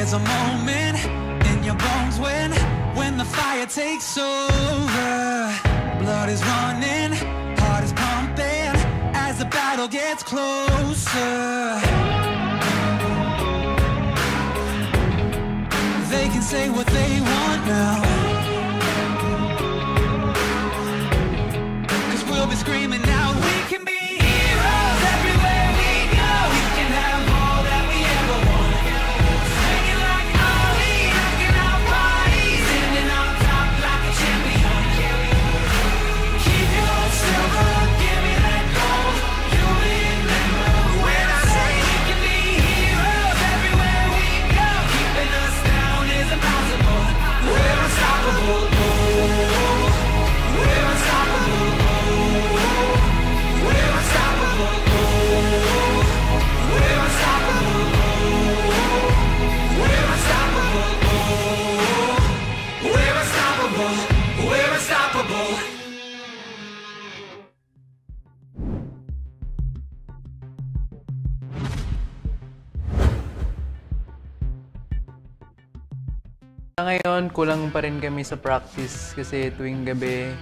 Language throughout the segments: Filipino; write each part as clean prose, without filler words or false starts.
There's a moment in your bones when the fire takes over. Blood is running, heart is pumping as the battle gets closer. They can say what they want now, 'cause we'll be screaming out, we can be heroes everywhere we go. We can have all that we ever want. Singing like Ali, rocking our bodies, standing on top like a champion. Keep your silver, give me that gold. You'll remember when I say we can be heroes everywhere we go. Keeping us down is impossible. We're unstoppable. We're unstoppable. We're unstoppable. We're unstoppable. We're unstoppable. We're unstoppable. We're unstoppable. Ngayon, kulang pa rin kami sa practice kasi tuwing gabi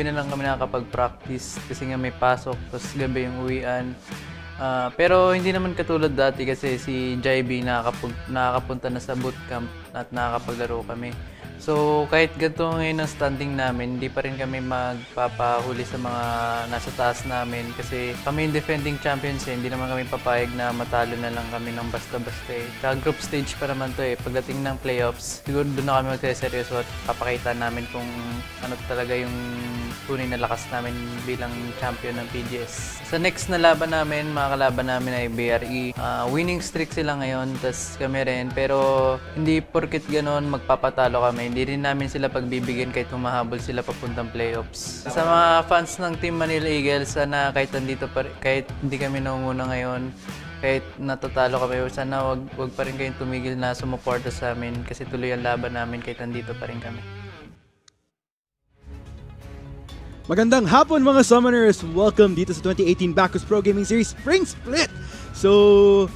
na lang kami nakakapag-practice kasi nga may pasok, tapos gabi yung uwian. Pero hindi naman katulad dati kasi si JB nakakapunta na sa bootcamp at nakakapaglaro kami. So kahit ganito ngayon ang standing namin, hindi pa rin kami magpapahuli sa mga nasa taas namin kasi kami yung defending champions hindi naman kami papayag na matalo na lang kami ng basta-basta Group stage pa naman to Pagdating ng playoffs, siguro doon na kami magseseryoso at papakita namin kung ano talaga yung tunay na lakas namin bilang champion ng PGS. Sa next na laban namin, mga kalaban namin ay BRE. Winning streak sila ngayon, tas kami rin. Pero hindi porket ganon magpapatalo kami. Hindi rin namin sila pagbibigyan kahit humahabol sila papuntang playoffs. Sa mga fans ng Team Manila Eagles, sana kahit hindi kami nangunguna ngayon, kahit natatalo kami, sana wag pa rin kayong tumigil na sumuporta sa amin kasi tuloy ang laban namin kahit nandito pa rin kami. Magandang hapon mga summoners! Welcome dito sa 2018 Bacchus Pro Gaming Series Spring Split! So,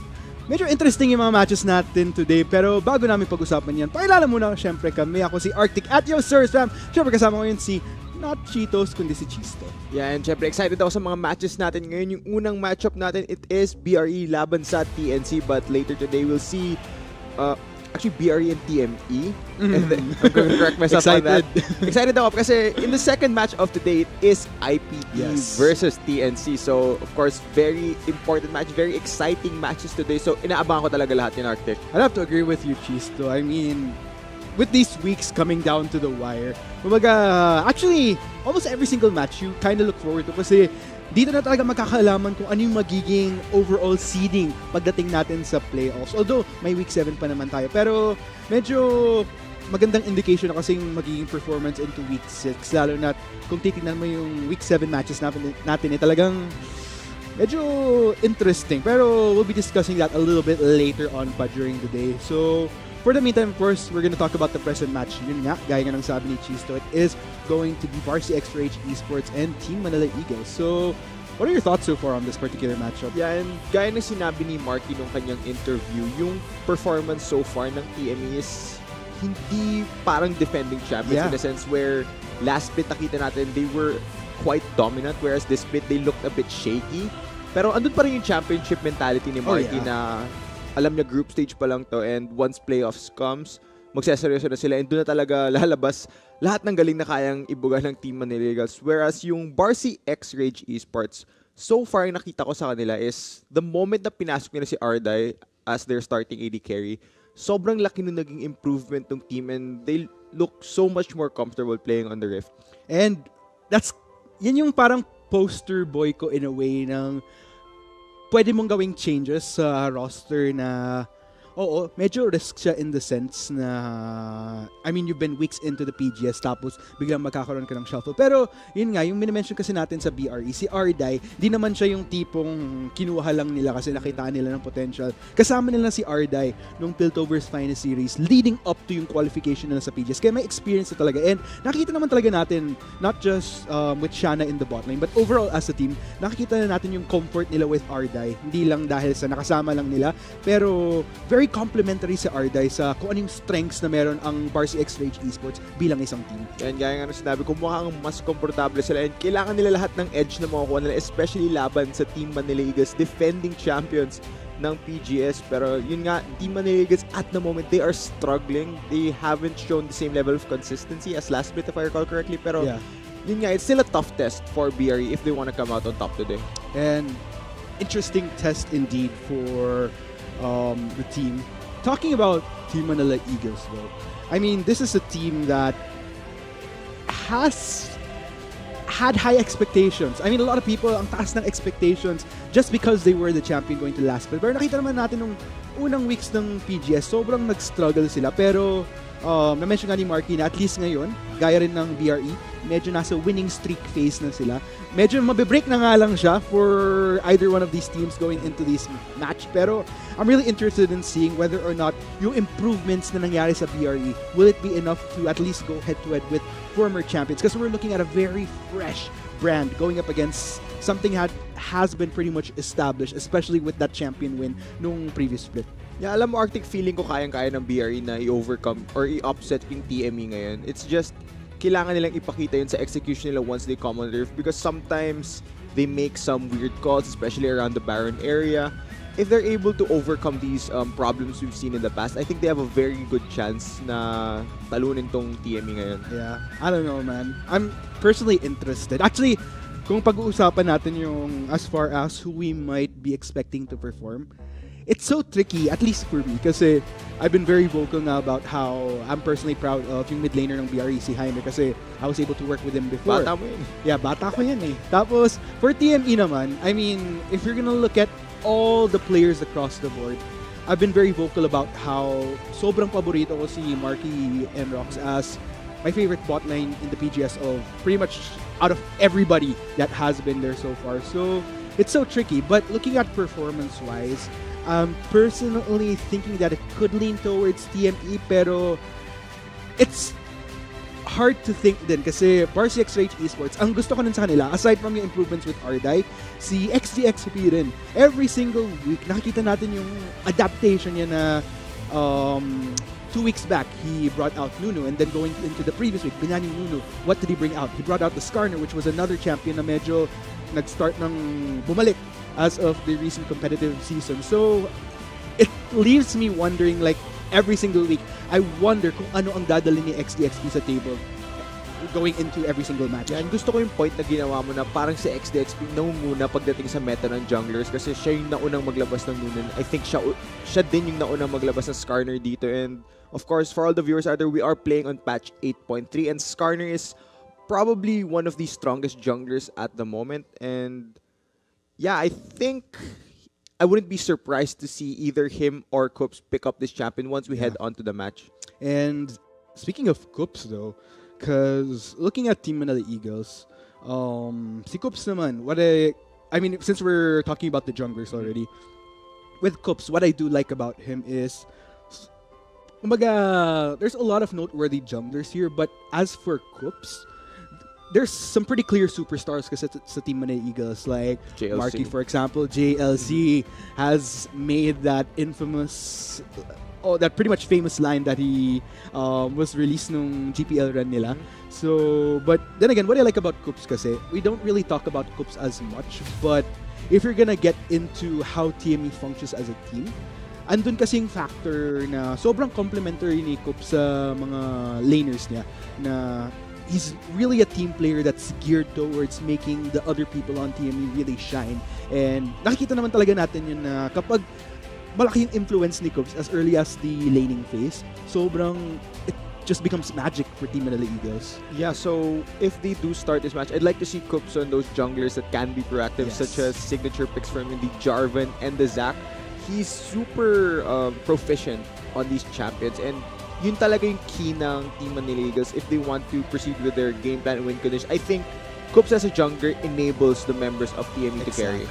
medyo interesting yung mga matches natin today, pero bago namin pag-usapan yan, pakilala muna syempre kami. Ako si Arctic at yo Sir Sam. Syempre kasama ko yun si not Cheetos, kundi si Chisto. Yeah, and syempre excited ako sa mga matches natin ngayon. Yung unang matchup natin, it is BRE laban sa TNC, but later today we'll see actually BRE and TME. And then, I'm going to correct myself on that. Excited ako kasi in the second match of today, it is IPT versus TNC. So, of course, very important match, very exciting matches today. So, inaabangan ko talaga lahat yun, Arctic. I'd have to agree with you, Chisto. I mean, with these weeks coming down to the wire, actually, almost every single match you kind of look forward to kasi dito na talaga magkakaalaman kung ano yung magiging overall seeding pagdating natin sa playoffs. Although, may week 7 pa naman tayo. Pero, medyo magandang indication na kasing magiging performance into week 6. Lalo na kung titignan mo yung week 7 matches natin talagang medyo interesting. Pero, we'll be discussing that a little bit later on pa during the day. So, for the meantime, of course, we're gonna talk about the present match. Yun nga, gaya nga ng sabi ni Chisto, it is going to be Varsity X-Rage Esports and Team Manila Eagles. So, what are your thoughts so far on this particular matchup? Yeah, and gaya ng sinabi ni Marky nung kanyang interview, yung performance so far ng TME is hindi parang defending champions in the sense where last bit nakita natin, they were quite dominant, whereas this bit, they looked a bit shaky. Pero andun pa rin yung championship mentality ni Marky na alam niya group stage pa lang to, and once playoffs comes, magseseryoso na sila and doon na talaga lalabas lahat ng galing na kayang ibuga ng Team Manila Eagles. Whereas yung Varsity X-Rage Esports, so far yung nakita ko sa kanila is the moment na pinasok nila si Arday as their starting AD carry, sobrang laki nung naging improvement ng team and they look so much more comfortable playing on the Rift. And yan yung parang poster boy ko in a way ng pwede mong gawing changes sa roster na oo, medyo risk siya in the sense na I mean, you've been weeks into the PGS tapos biglang magkakaroon ka ng shuffle. Pero yun nga, yung minimension kasi natin sa BRE, si Arday, di naman siya yung tipong kinuha lang nila kasi nakitaan nila ng potential. Kasama nila si Arday nung Piltover's Finest Series leading up to yung qualification nila sa PGS. Kaya may experience na talaga. And nakikita naman talaga natin, not just with Shanna in the bot lane, but overall as a team, nakikita na natin yung comfort nila with Arday. Hindi lang dahil sa nakasama lang nila, pero very very complimentary si Arday sa kung anong strengths na meron ang Varsity X-Rage Esports bilang isang team. Yan, gaya nga nung sinabi ko, mukhang mas komportable sila and kailangan nila lahat ng edge na makukuha nila, especially laban sa Team Manila Eagles, defending champions ng PGS. Pero yun nga, Team Manila Eagles at the moment, they are struggling. They haven't shown the same level of consistency as last bit, if I recall correctly. Pero yun nga, it's still a tough test for BRE if they want to come out on top today. And interesting test indeed for the team. Talking about Team Manila Eagles though, I mean, this is a team that has had high expectations. I mean, a lot of people ang taas ng expectations just because they were the champion going to last. Pero nakita naman natin nung unang weeks ng PGS, sobrang nag-struggle sila. Pero na-mention nga ni Marky na at least ngayon, gaya rin ng BRE, medyo nasa winning streak phase na sila. Medyo mabibreak na nga lang siya for either one of these teams going into this match. Pero I'm really interested in seeing whether or not yung improvements na nangyari sa BRE, will it be enough to at least go head-to-head with former champions? Because we're looking at a very fresh brand going up against something that has been pretty much established, especially with that champion win nung previous split. Yeah, alam mo, Arctic, feeling ko kayang-kaya ng BRE na i-overcome or i-upset yung TME ngayon. It's just, kailangan nilang ipakita yun sa execution nila once they come on the roof because sometimes they make some weird calls, especially around the Baron area. If they're able to overcome these problems we've seen in the past, I think they have a very good chance na talunin tong TME ngayon. Yeah, I don't know, man. I'm personally interested. Actually, kung pag-uusapan natin yung as far as who we might be expecting to perform, it's so tricky, at least for me, kasi I've been very vocal na about how I'm personally proud of yung mid laner ng BRE, si Jaime, kasi I was able to work with him before. Bata mo yun. Yeah, bata ko yan eh. Tapos, for TME naman, I mean, if you're gonna look at all the players across the board, I've been very vocal about how sobrang paborito ko si Marky and Rox as my favorite bot lane in the PGS of pretty much out of everybody that has been there so far. So, it's so tricky. But looking at performance-wise, I'm personally thinking that it could lean towards TME, pero it's hard to think din kasi Varsity X-Rage Esports, ang gusto ko nun sa kanila, aside from yung improvements with Arday, si XGXP rin. Every single week, nakikita natin yung adaptation niya na 2 weeks back, he brought out Nunu, and then going into the previous week, binani Nunu, what did he bring out? He brought out the Skarner, which was another champion na medyo nag-start ng bumalik as of the recent competitive season. So, it leaves me wondering, like, every single week, I wonder kung ano ang dadali ni XDXP sa table going into every single match. Yan, gusto ko yung point na ginawa mo na parang si XDXP naumuna pagdating sa meta ng junglers kasi siya yung naunang maglabas ng Nunan. I think siya din yung naunang maglabas ng Skarner dito. And of course, for all the viewers out there, we are playing on patch 8.3 and Skarner is probably one of the strongest junglers at the moment. And yeah, I think I wouldn't be surprised to see either him or Coops pick up this champion once we head on to the match. And speaking of Coops though, because looking at Team Manila Eagles, si Coops naman, I mean, since we're talking about the junglers already, with Coops, what I do like about him is, kumbaga, there's a lot of noteworthy junglers here, but as for Coops, there's some pretty clear superstars kasi sa Team Manila Eagles, like JLC. Marky, for example. JLC has made that infamous, that pretty much famous line that he was released nung GPL run nila. So, but then again, what I like about Coops kasi, we don't really talk about Coops as much, but if you're gonna get into how TME functions as a team, andun kasing factor na sobrang complementary ni Coops sa mga laners niya, na he's really a team player that's geared towards making the other people on TME really shine. And nakikita naman talaga natin yun na kapag malaki yung influence ni Coops as early as the laning phase, sobrang it just becomes magic for Team Manila Eagles. Yeah, so if they do start this match, I'd like to see Coops on those junglers that can be proactive, such as signature picks from the Jarvan and the Zac. He's super proficient on these champions, and yun talaga yung key ng Team Manila Eagles if they want to proceed with their game plan and win condition. I think Coops as a jungler enables the members of TME to carry.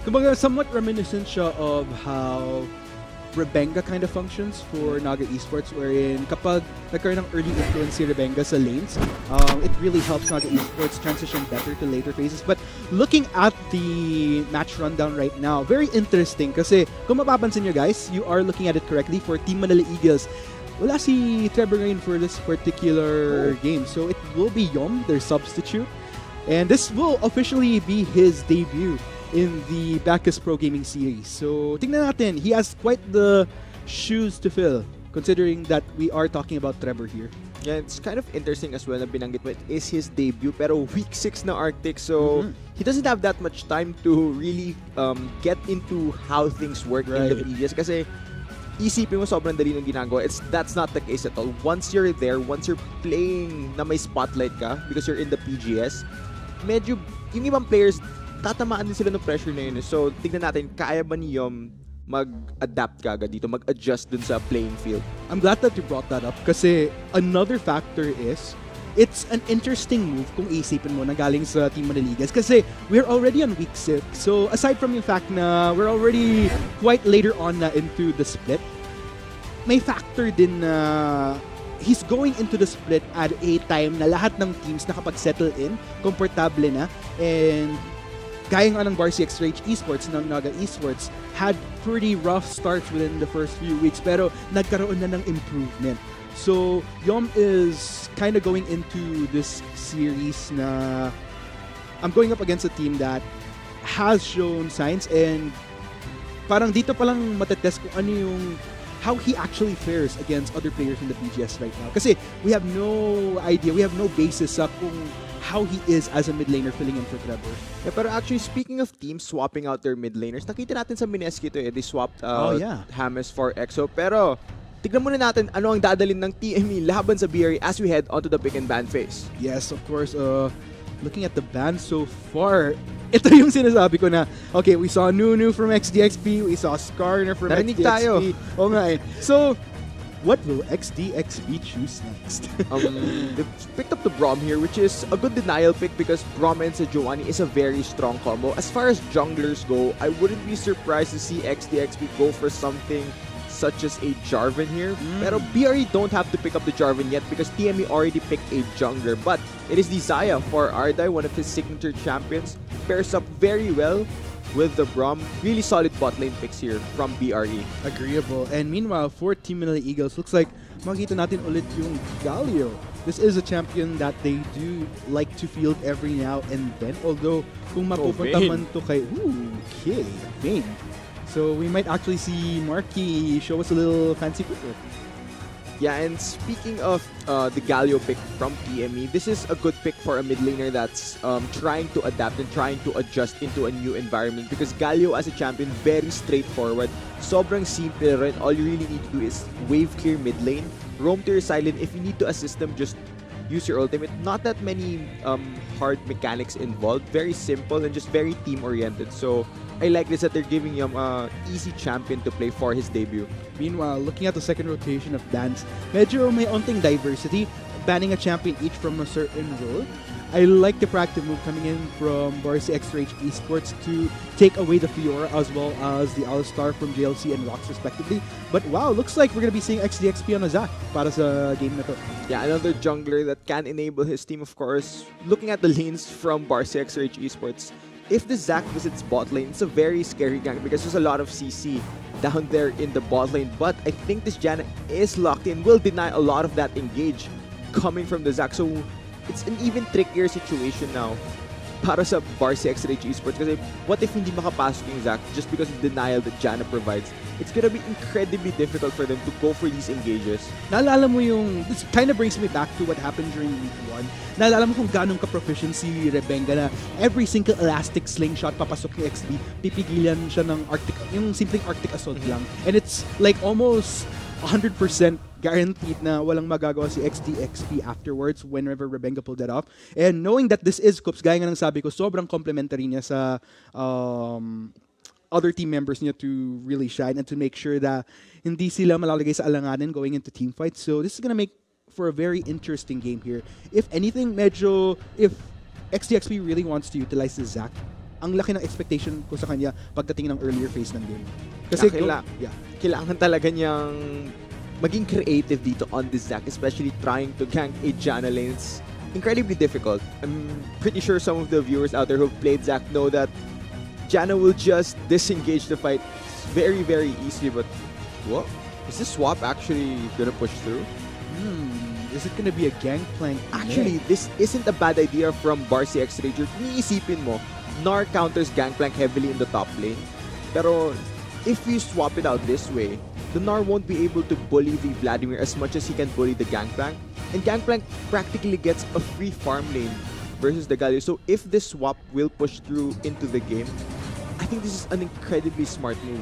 Kumbaga, somewhat reminiscent siya of how Rebenga kind of functions for Naga Esports, wherein kapag nagkaroon ng early influence si Rebenga sa lanes, it really helps Naga Esports transition better to later phases. But looking at the match rundown right now, very interesting kasi kung mapapansin nyo guys, you are looking at it correctly for Team Manila Eagles. Wala si Trevor Rain for this particular game, so it will be Yom, their substitute. And this will officially be his debut in the Bacchus Pro Gaming Series. So, tingnan natin. He has quite the shoes to fill, considering that we are talking about Trevor here. Yeah, it's kind of interesting as well na binanggit mo, it is his debut, pero week 6 na Arctic, so he doesn't have that much time to really get into how things work in the PGS. Kasi, isipin mo sobrang dali ng ginagawa. That's not the case at all. Once you're there, once you're playing na may spotlight ka, because you're in the PGS, medyo, yung ibang players, tatamaan din sila ng pressure na yun. So, tignan natin, kaya ba ni Yom mag-adapt ka agad dito, mag-adjust dun sa playing field? I'm glad that you brought that up kasi another factor is, it's an interesting move kung isipin mo na galing sa Team Maniligas kasi we're already on week 6. So, aside from yung fact na we're already quite later on na into the split, may factor din na he's going into the split at a time na lahat ng teams nakapag-settle in, komportable na, and gaya nga ng BRE Esports, ng Naga Esports, had pretty rough starts within the first few weeks, pero nagkaroon na ng improvement. So, Yom is kind of going into this series na I'm going up against a team that has shown signs, and parang dito palang matetest kung ano yung how he actually fares against other players in the PGS right now. Kasi we have no idea, we have no basis sa kung how he is as a mid laner filling in for Trevor. Yeah, pero actually, speaking of teams swapping out their mid laners, nakita natin sa Mineski ito they swapped out James for EXO. Pero, tignan muna natin ano ang dadalhin ng TME laban sa BRE as we head onto the pick and ban phase. Yes, of course. Looking at the ban so far, ito yung sinasabi ko na, okay, we saw Nunu from XDXP, we saw Skarner from Narinig XDXP. tayo. Oh nga eh. So, what will XDXP choose next? They picked up the Brom here, which is a good denial pick because Brom and Sejuani is a very strong combo. As far as junglers go, I wouldn't be surprised to see XDXP go for something such as a Jarvan here. Pero BRE don't have to pick up the Jarvan yet because TME already picked a jungler. But it is the Xayah for Ardai, one of his signature champions. Pairs up very well with the Brom. Really solid bot lane picks here from BRE. Agreeable. And meanwhile, for Team Manila Eagles, looks like makita natin ulit yung Galio. This is a champion that they do like to field every now and then. Although, kung mapupunta man to kay... okay, Vayne. So we might actually see Marky show us a little fancy footwork. Yeah, and speaking of the Galio pick from TME, this is a good pick for a mid laner that's trying to adapt and trying to adjust into a new environment because Galio as a champion, very straightforward. Sobrang simple, right? All you really need to do is wave clear mid lane, roam to your silent. If you need to assist them, just use your ultimate. Not that many hard mechanics involved. Very simple and just very team-oriented. So, I like this that they're giving him an easy champion to play for his debut. Meanwhile, looking at the second rotation of bans, medyo may onting diversity, banning a champion each from a certain role. I like the proactive move coming in from BRE Esports to take away the Fiora as well as the Alistar from JLC and Rocks respectively. But wow, looks like we're gonna be seeing XDXP on a Zac para sa game na to. Yeah, another jungler that can enable his team, of course. Looking at the lanes from BRE Esports, if the Zac visits bot lane, it's a very scary gank because there's a lot of CC down there in the bot lane. But I think this Janna is locked in, will deny a lot of that engage coming from the Zac. So it's an even trickier situation now para sa BRE Esports kasi what if hindi makapasok yung Zac just because of the denial that Janna provides? It's gonna be incredibly difficult for them to go for these engages. Naalala mo yung, this kind of brings me back to what happened during week 1. Naalala mo kung ganong ka-proficient si Rebenga na every single elastic slingshot papasok ni XD, pipigilan siya ng Arctic, yung simpleng Arctic Assault lang. And it's like almost 100% guaranteed na walang magagawa si XDXP afterwards whenever Rebenga pulled that off. And knowing that this is Coops, gaya nga ng sabi ko, sobrang complementary niya sa other team members niya to really shine and to make sure that hindi sila malalagay sa alanganin going into team fights. So this is gonna make for a very interesting game here. If anything, medyo, if XDXP really wants to utilize the Zac ang laki ng expectation ko sa kanya pagdating ng earlier phase ng game. Kasi kailangan talaga niyang maging creative dito on this Zac, especially trying to gank a Janna lane. It's incredibly difficult. I'm pretty sure some of the viewers out there who've played Zac know that Janna will just disengage the fight very, very easily. But what? Is this swap actually gonna push through? Is it gonna be a gangplank? Actually, this isn't a bad idea from BRE Rager. Iisipin mo, Gnar counters gangplank heavily in the top lane. Pero if you swap it out this way, the Gnar won't be able to bully the Vladimir as much as he can bully the gangplank. And gangplank practically gets a free farm lane versus the Galio. So if this swap will push through into the game, I think this is an incredibly smart move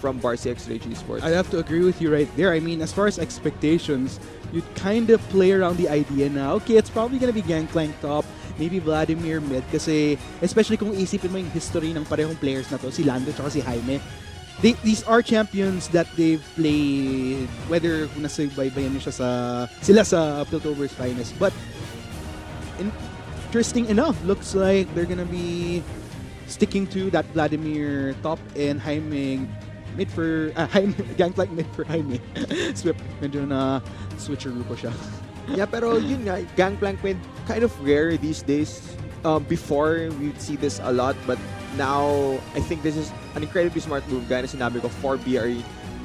from BRE Rager Esports. I have to agree with you right there. I mean, as far as expectations, you kind of play around the idea na, okay, it's probably gonna be Gangplank top, maybe Vladimir mid, kasi especially kung isipin mo yung history ng parehong players na to, si Lando at si Jaime, these are champions that they've played, whether kung nasubaybayan nyo sila sa Piltover's finest. But, interesting enough, looks like they're gonna be sticking to that Vladimir top and Jaime mid for Gangplank mid for Jaime. Swip, medyo na switcheroo ko siya. Yeah, pero yun nga, Gangplank mid kind of rare these days. Before, we'd see this a lot, but now, I think this is an incredibly smart move, gaya na sinabi ko, for BRE,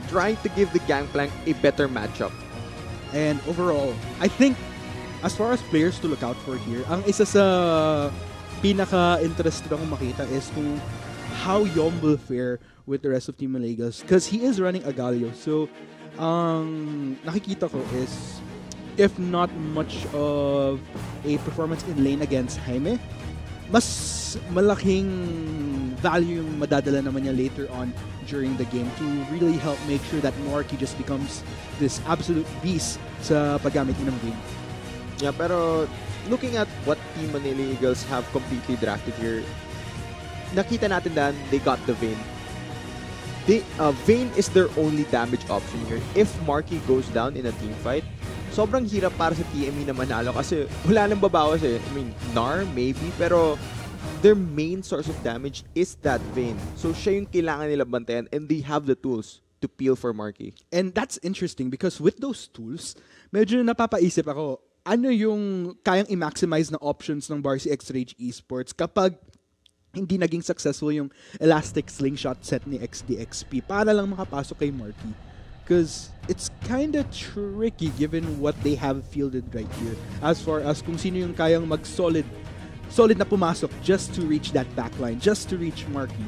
trying to give the Gangplank a better matchup. And overall, I think, as far as players to look out for here, ang isa sa pinaka-interested akong makita is kung how Yom will fare with the rest of Team Malagas, because he is running a Galio. So, nakikita ko is, if not much of a performance in lane against Jaime, mas malaking value yung madadala naman niya later on during the game to really help make sure that Norky just becomes this absolute beast sa paggamit ng game. Yeah, pero looking at what Team Manila Eagles have completely drafted here, nakita natin na they got the Vayne. Vayne is their only damage option here. If Marky goes down in a team fight, sobrang hirap para sa TME na manalo kasi wala nang babawas eh. I mean, Gnar maybe, pero their main source of damage is that Vayne. So siya yung kailangan nila bantayan and they have the tools to peel for Marky. And that's interesting because with those tools, medyo napapaisip ako, ano yung kayang i-maximize na options ng BRE Esports kapag hindi naging successful yung elastic slingshot set ni XDXP para lang makapasok kay Marky. Because it's kind of tricky given what they have fielded right here as far as kung sino yung kayang mag-solid na pumasok just to reach that backline, just to reach Marky.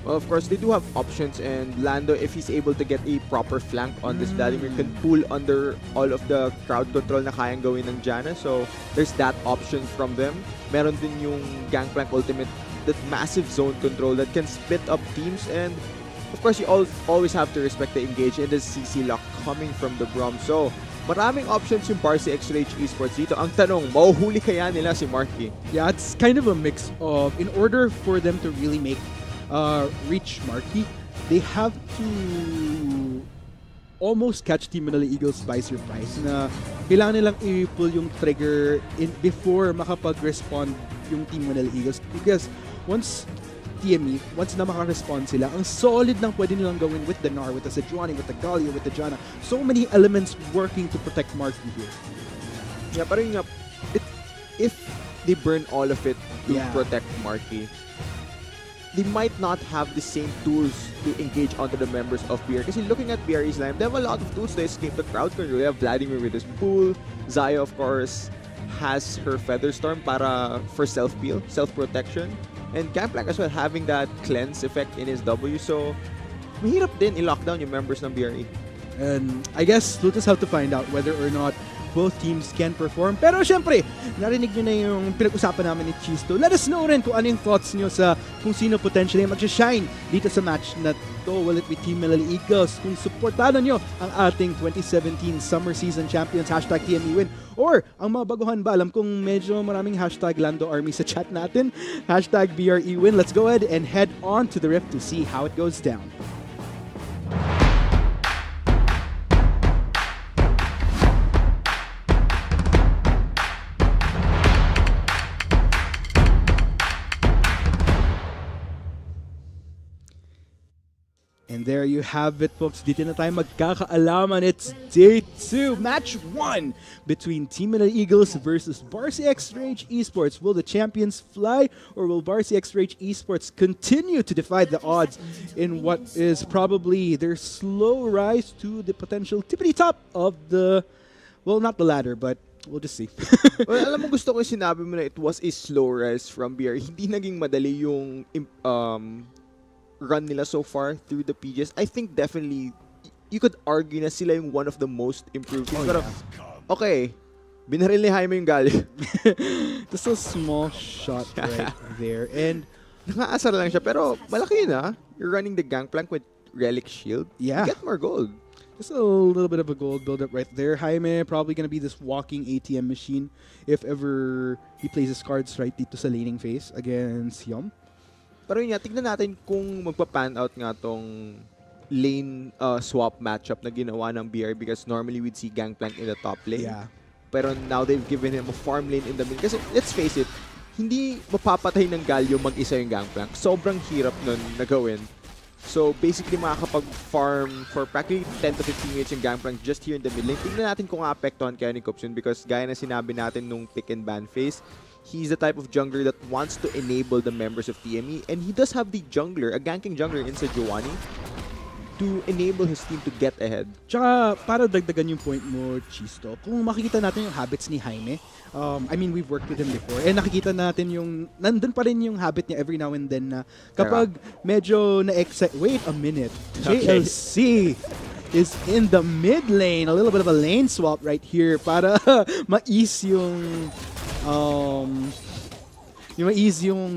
Well, of course, they do have options, and Lando, if he's able to get a proper flank on this Vladimir, can pull under all of the crowd control na kayang gawin ng Janna. So, there's that option from them. Meron din yung Gangplank ultimate, that massive zone control that can split up teams, and of course, you always have to respect the engage and the CC lock coming from the Braum. So, maraming options yung BRE Esports dito. Ang tanong, mauhuli kaya nila si Marky? Yeah, it's kind of a mix of, in order for them to really reach Marky, they have to almost catch Team Manila Eagles by surprise na kailangan nilang i-pull yung trigger before makapag-respond yung Team Manila Eagles, because once na maka-respond sila, ang solid lang pwede nilang gawin with the Gnar, with the Sejuani, with the Galio, with the Janna. So many elements working to protect Marky here. Yeah, pero yun nga, if they burn all of it to Yeah. protect Marky, they might not have the same tools to engage onto the members of BRE. Kasi looking at BRE's line, they have a lot of tools to escape the crowd control. They have Vladimir with his pool. Zaya, of course, has her Featherstorm for self-peel, self-protection. And Gangplank as well, having that cleanse effect in his W. So, mahirap din i-lockdown yung members ng BRE. And I guess we'll just have to find out whether or not both teams can perform. Pero syempre, narinig nyo na yung pinag-usapan namin ni Chisto. Let us know rin kung ano yung thoughts nyo sa kung sino potentially mag-shine dito sa match na to. Will it be Team Manila Eagles? Kung supportahan nyo ang ating 2017 Summer Season Champions, #TME win. Or ang mga baguhan ba, alam kong medyo maraming #Lando Army sa chat natin. #BRE win. Let's go ahead and head on to the Rift to see how it goes down. And there you have it, folks. Dito na tayo magkakaalaman. It's day 2, match 1 between Team Manila Eagles versus Varsity X-Rage Esports. Will the champions fly, or will Varsity X-Rage Esports continue to defy the odds in what is probably their slow rise to the potential tippity top of the, well, not the ladder, but we'll just see. Well, alam mo, gusto ko yung sinabi mo na it was a slow rise from BRE. Hindi naging madali yung run nila so far through the PGS. I think definitely you could argue na sila yung one of the most improved teams. Pero, okay, binaril ni Jaime yung Galio. Just a small shot right there. And nakaasar lang siya, pero malaki yun ah. You're running the Gangplank with Relic Shield. Yeah. You get more gold. Just a little bit of a gold buildup right there. Jaime probably going to be this walking ATM machine if ever he plays his cards right dito sa laning phase against Yum. Pero yun nga, tignan natin kung magpa-pan out nga tong lane swap matchup na ginawa ng BR, because normally we'd see Gangplank in the top lane. Yeah. Pero now they've given him a farm lane in the mid. Kasi let's face it, hindi mapapatay ng Galio mag-isa yung Gangplank. Sobrang hirap nun na gawin. So basically makakapag-farm for practically 10 to 15 minutes yung Gangplank just here in the mid lane. Tignan natin kung apektuhan kaya ni Cops yun, because gaya na sinabi natin nung pick and ban phase, he's the type of jungler that wants to enable the members of TME, and he does have the jungler, a ganking jungler in Sejuani, to enable his team to get ahead. Tsaka, para dagdagan yung point mo, Chisto, kung makikita natin yung habits ni Jaime, I mean, we've worked with him before, and nakikita natin yung, nandun pa rin yung habit niya every now and then na kapag medyo na-excite, wait a minute, JLC is in the mid lane, a little bit of a lane swap right here para ma-ease yung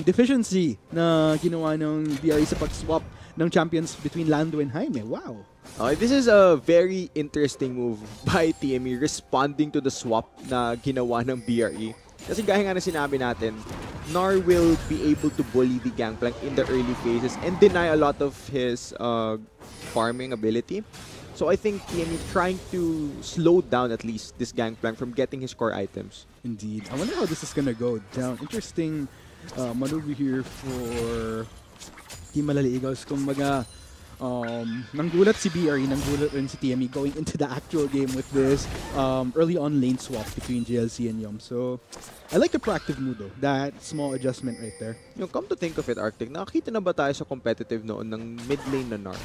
deficiency na ginawa ng BRE sa pag-swap ng champions between Lando and Jaime. Wow. Okay, this is a very interesting move by TME responding to the swap na ginawa ng BRE. Kasi gaya nga na sinabi natin, Nar will be able to bully the Gangplank in the early phases and deny a lot of his farming ability. So I think TME trying to slow down at least this Gangplank from getting his core items. Indeed. I wonder how this is gonna go down. Interesting maneuver here for Team Manila Eagles. Kumbaga, nanggulat si BRE, nanggulat rin si TME going into the actual game with this early on lane swap between JLC and Yum. So, I like the proactive move though. That small adjustment right there. Yung come to think of it, Arctic, nakakita na ba tayo sa competitive noon ng mid lane na Nar?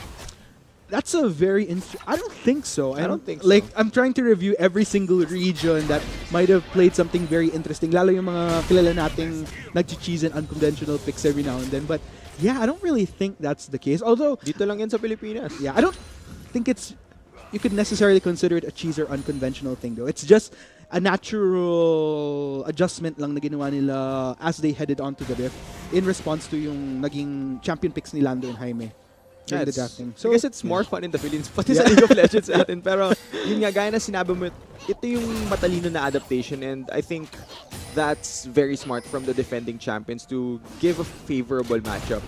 That's a very I don't think so. I don't think so. Like, I'm trying to review every single region that might have played something very interesting. Lalo yung mga kilala nating nag-cheese and unconventional picks every now and then. But yeah, I don't really think that's the case. Although, dito lang yan sa Pilipinas. Yeah, I don't think you could necessarily consider it a cheese or unconventional thing though. It's just a natural adjustment lang na ginawa nila as they headed on to the Rift in response to yung naging champion picks ni Lando and Jaime. Yeah, The drafting. So, I guess it's more fun in the Philippines, pati sa League of Legends natin. Pero yun nga, gaya na sinabi mo, ito yung matalino na adaptation, and I think that's very smart from the defending champions to give a favorable matchup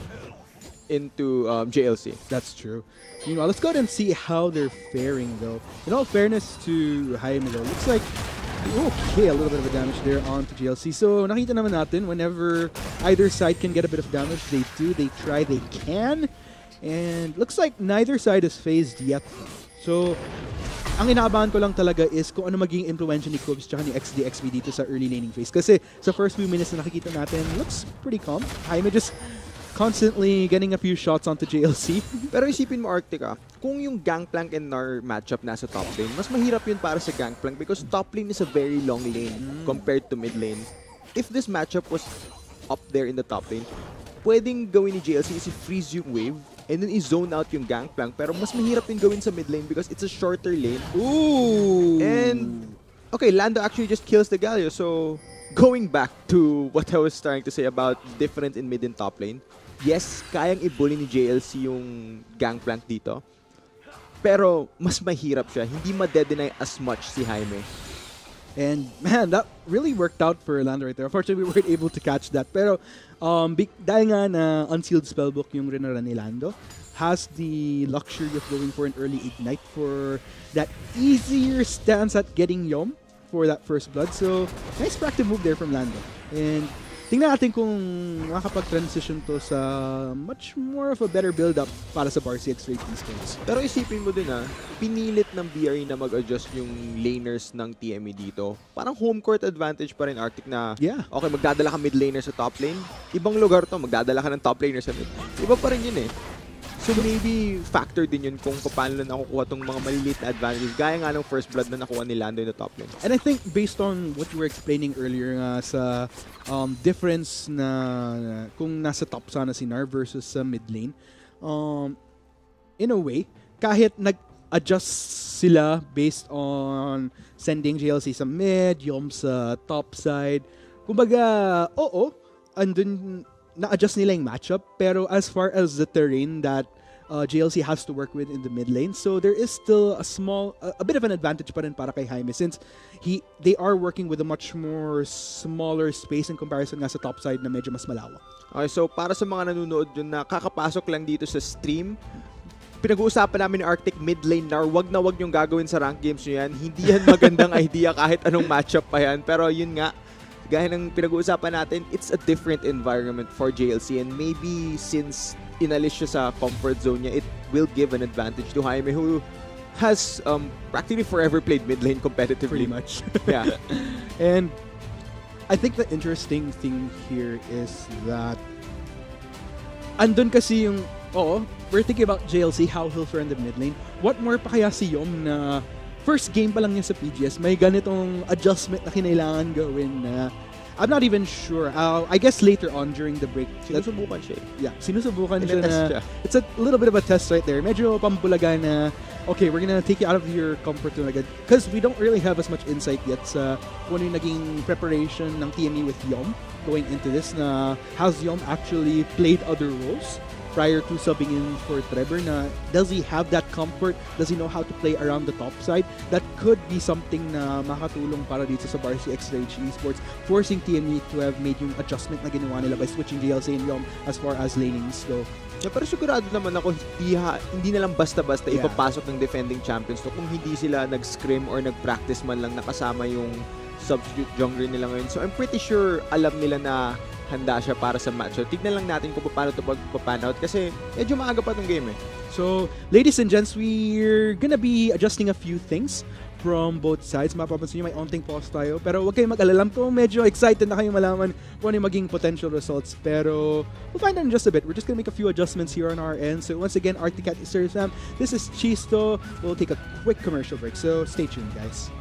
into JLC. That's true. Meanwhile, let's go ahead and see how they're faring though. In all fairness to Jaime though, looks like okay, a little bit of a damage there onto JLC. So nakita naman natin whenever either side can get a bit of damage, they do, they try, they can. And looks like neither side is phased yet. So, ang inaabahan ko lang talaga is kung ano magiging influensya ni Cubs tsaka ni XD dito sa early laning phase. Kasi sa first few minutes na nakikita natin, looks pretty calm. Jaime just constantly getting a few shots onto JLC. Pero isipin mo, Arctic, kung yung Gangplank and Nar matchup nasa top lane, mas mahirap yun para sa Gangplank because top lane is a very long lane compared to mid lane. If this matchup was up there in the top lane, pwedeng gawin ni JLC is freeze yung wave and then i-zone out yung Gangplank. Pero mas mahirap din gawin sa mid lane because it's a shorter lane. Ooh! And, okay, Lando actually just kills the Galio. So, going back to what I was trying to say about difference in mid and top lane, yes, kayang i-bully ni JLC yung Gangplank dito. Pero, mas mahirap siya. Hindi ma-deny as much si Jaime. And man, that really worked out for Lando right there. Unfortunately, we weren't able to catch that. Pero dahil nga na unsealed spellbook yung rinara ni Lando, has the luxury of going for an early ignite for that easier stance at getting Yom for that first blood. So nice proactive move there from Lando. And tingnan natin kung makakapag-transition to sa much more of a better build-up para sa Varsity X-Rate Esports. Pero isipin mo din pinilit ng BRE na mag-adjust yung laners ng TME dito. Parang home court advantage pa rin Arctic na, okay, magdadala ka mid laner sa top lane. Ibang lugar to, magdadala ka ng top laner sa mid. Iba pa rin yun eh. So maybe factor din yun kung paano na nakukuha tong mga maliliit na advantages. Gaya nga ng first blood na nakuha ni Lando in the top lane. And I think based on what you were explaining earlier nga sa difference na kung nasa top sana si Nar versus sa mid lane, in a way, kahit nag-adjust sila based on sending JLC sa mid, Yom sa top side, kumbaga, andun na-adjust nila yung matchup, pero as far as the terrain that JLC has to work with in the mid lane, so there is still a bit of an advantage pa rin para kay Jaime since they are working with a much more smaller space in comparison nga sa top side na medyo mas malawak. Okay, so para sa mga nanonood dun na kakapasok lang dito sa stream, pinag-uusapan namin ni Arctic mid lane na wag yung gagawin sa rank games nyo yan. Hindi yan magandang idea kahit anong matchup pa yan, pero yun nga, gaya ng pinag-uusapan natin, it's a different environment for JLC and maybe since inalis siya sa comfort zone niya, it will give an advantage to Jaime who has practically forever played mid lane competitively. Pretty much. Yeah. And I think the interesting thing here is that andun kasi yung, we're thinking about JLC, how he'll fare in the mid lane. What more pa kaya si Yom na first game pa lang niya sa PGS, may ganitong adjustment na kinailangan gawin na I'm not even sure. I guess later on during the break. Sinusubukan siya. Yeah, sinusubukan siya na. It's a little bit of a test right there. Medyo pambulaga na, okay, we're gonna take you out of your comfort zone agad. Because we don't really have as much insight yet sa kung ano yung naging preparation ng TME with Yom going into this na has Yom actually played other roles prior to subbing in for Trevor na does he have that comfort? Does he know how to play around the top side? That could be something na makatulong para dito sa Varsity X-Rate Esports, forcing TME to have made yung adjustment na ginawa nila by switching JLC and Yom as far as lanings go. Yeah, pero sigurado naman ako hindi na lang basta-basta ipapasok ng defending champions to kung hindi sila nag-scrim or nag-practice man lang nakasama yung substitute jungler nila ngayon. So I'm pretty sure alam nila na handa siya para sa match. So, tignan lang natin kung paano ito pag-pan out kasi medyo maaga pa itong game eh. So, ladies and gents, we're gonna be adjusting a few things from both sides. Mapapansin nyo, may onting pause tayo. Pero huwag kayong mag-alala ko. Medyo excited na kayong malaman kung ano yung maging potential results. Pero we'll find out in just a bit. We're just gonna make a few adjustments here on our end. So once again, Arctic Cat is Sir Sam. This is Chisto. We'll take a quick commercial break. So stay tuned, guys.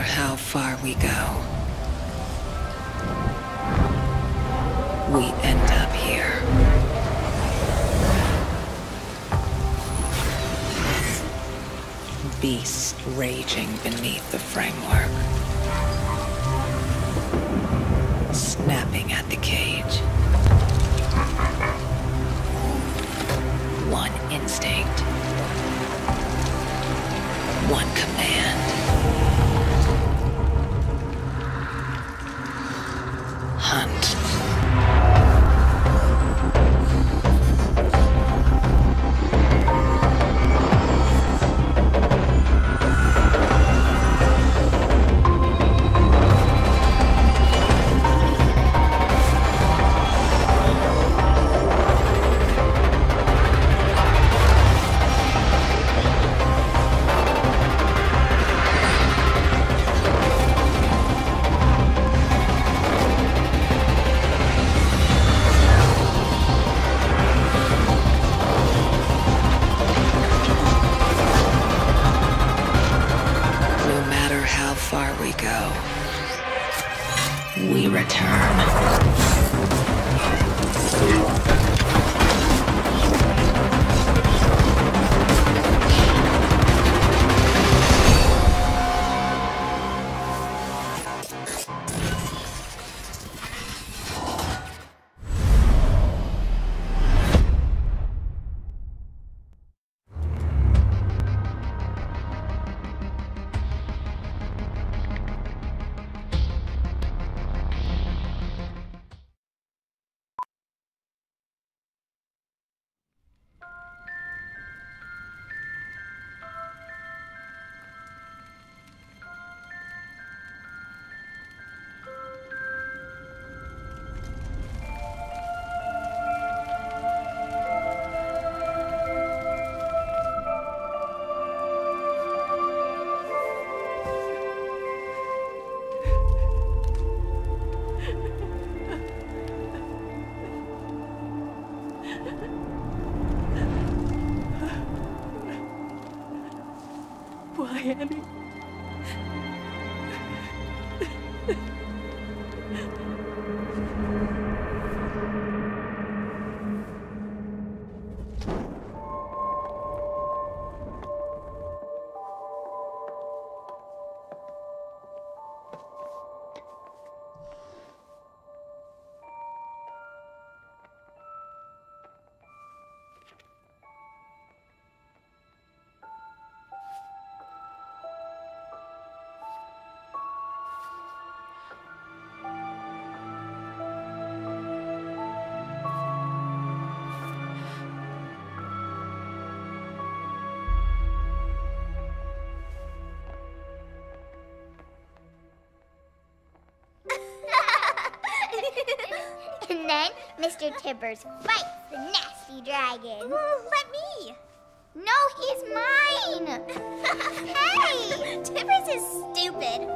how far we go, we end up here. Beast raging beneath the framework, snapping at the cage. One instinct, one command. Hunt. Far we go, we return. Why, Annie? And then Mr. Tibbers fights the nasty dragon. Let me. No, he's mine. Hey, Tibbers is stupid.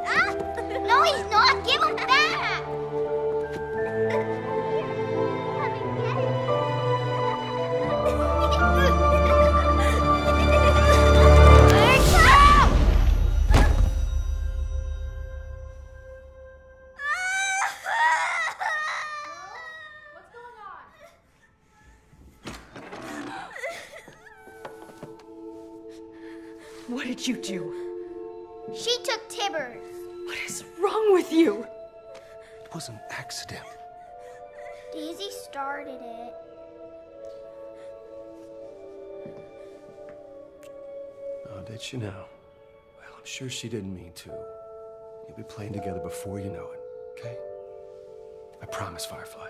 No, he's not. Give him back. What did you do? She took Tibbers. What is wrong with you? It was an accident. Daisy started it. Oh, did she now? Well, I'm sure she didn't mean to. You'll be playing together before you know it, okay? I promise, Firefly.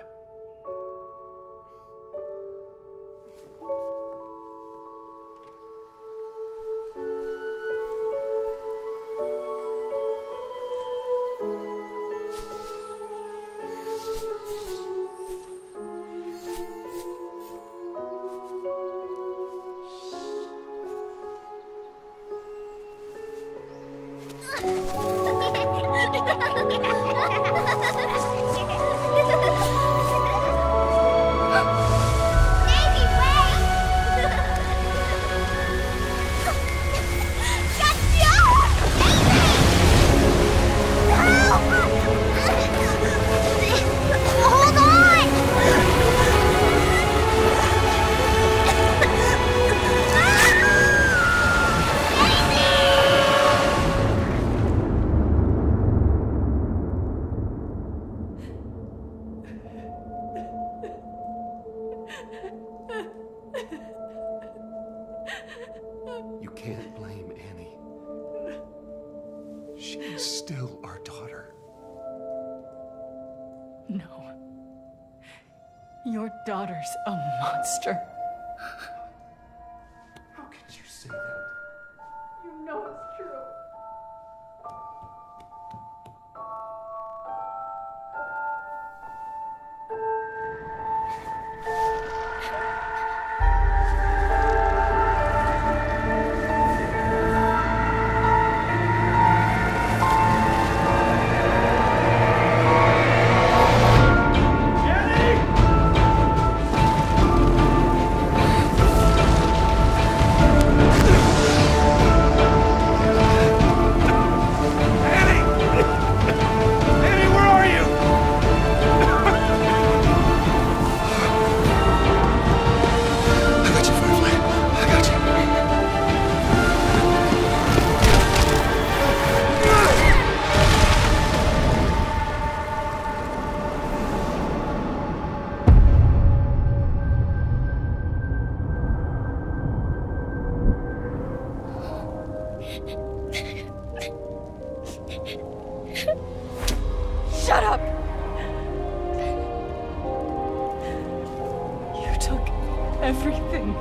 You can't blame Annie. She's still our daughter. No. Your daughter's a monster. How could you say that? You know it's true. Shut up! You took everything.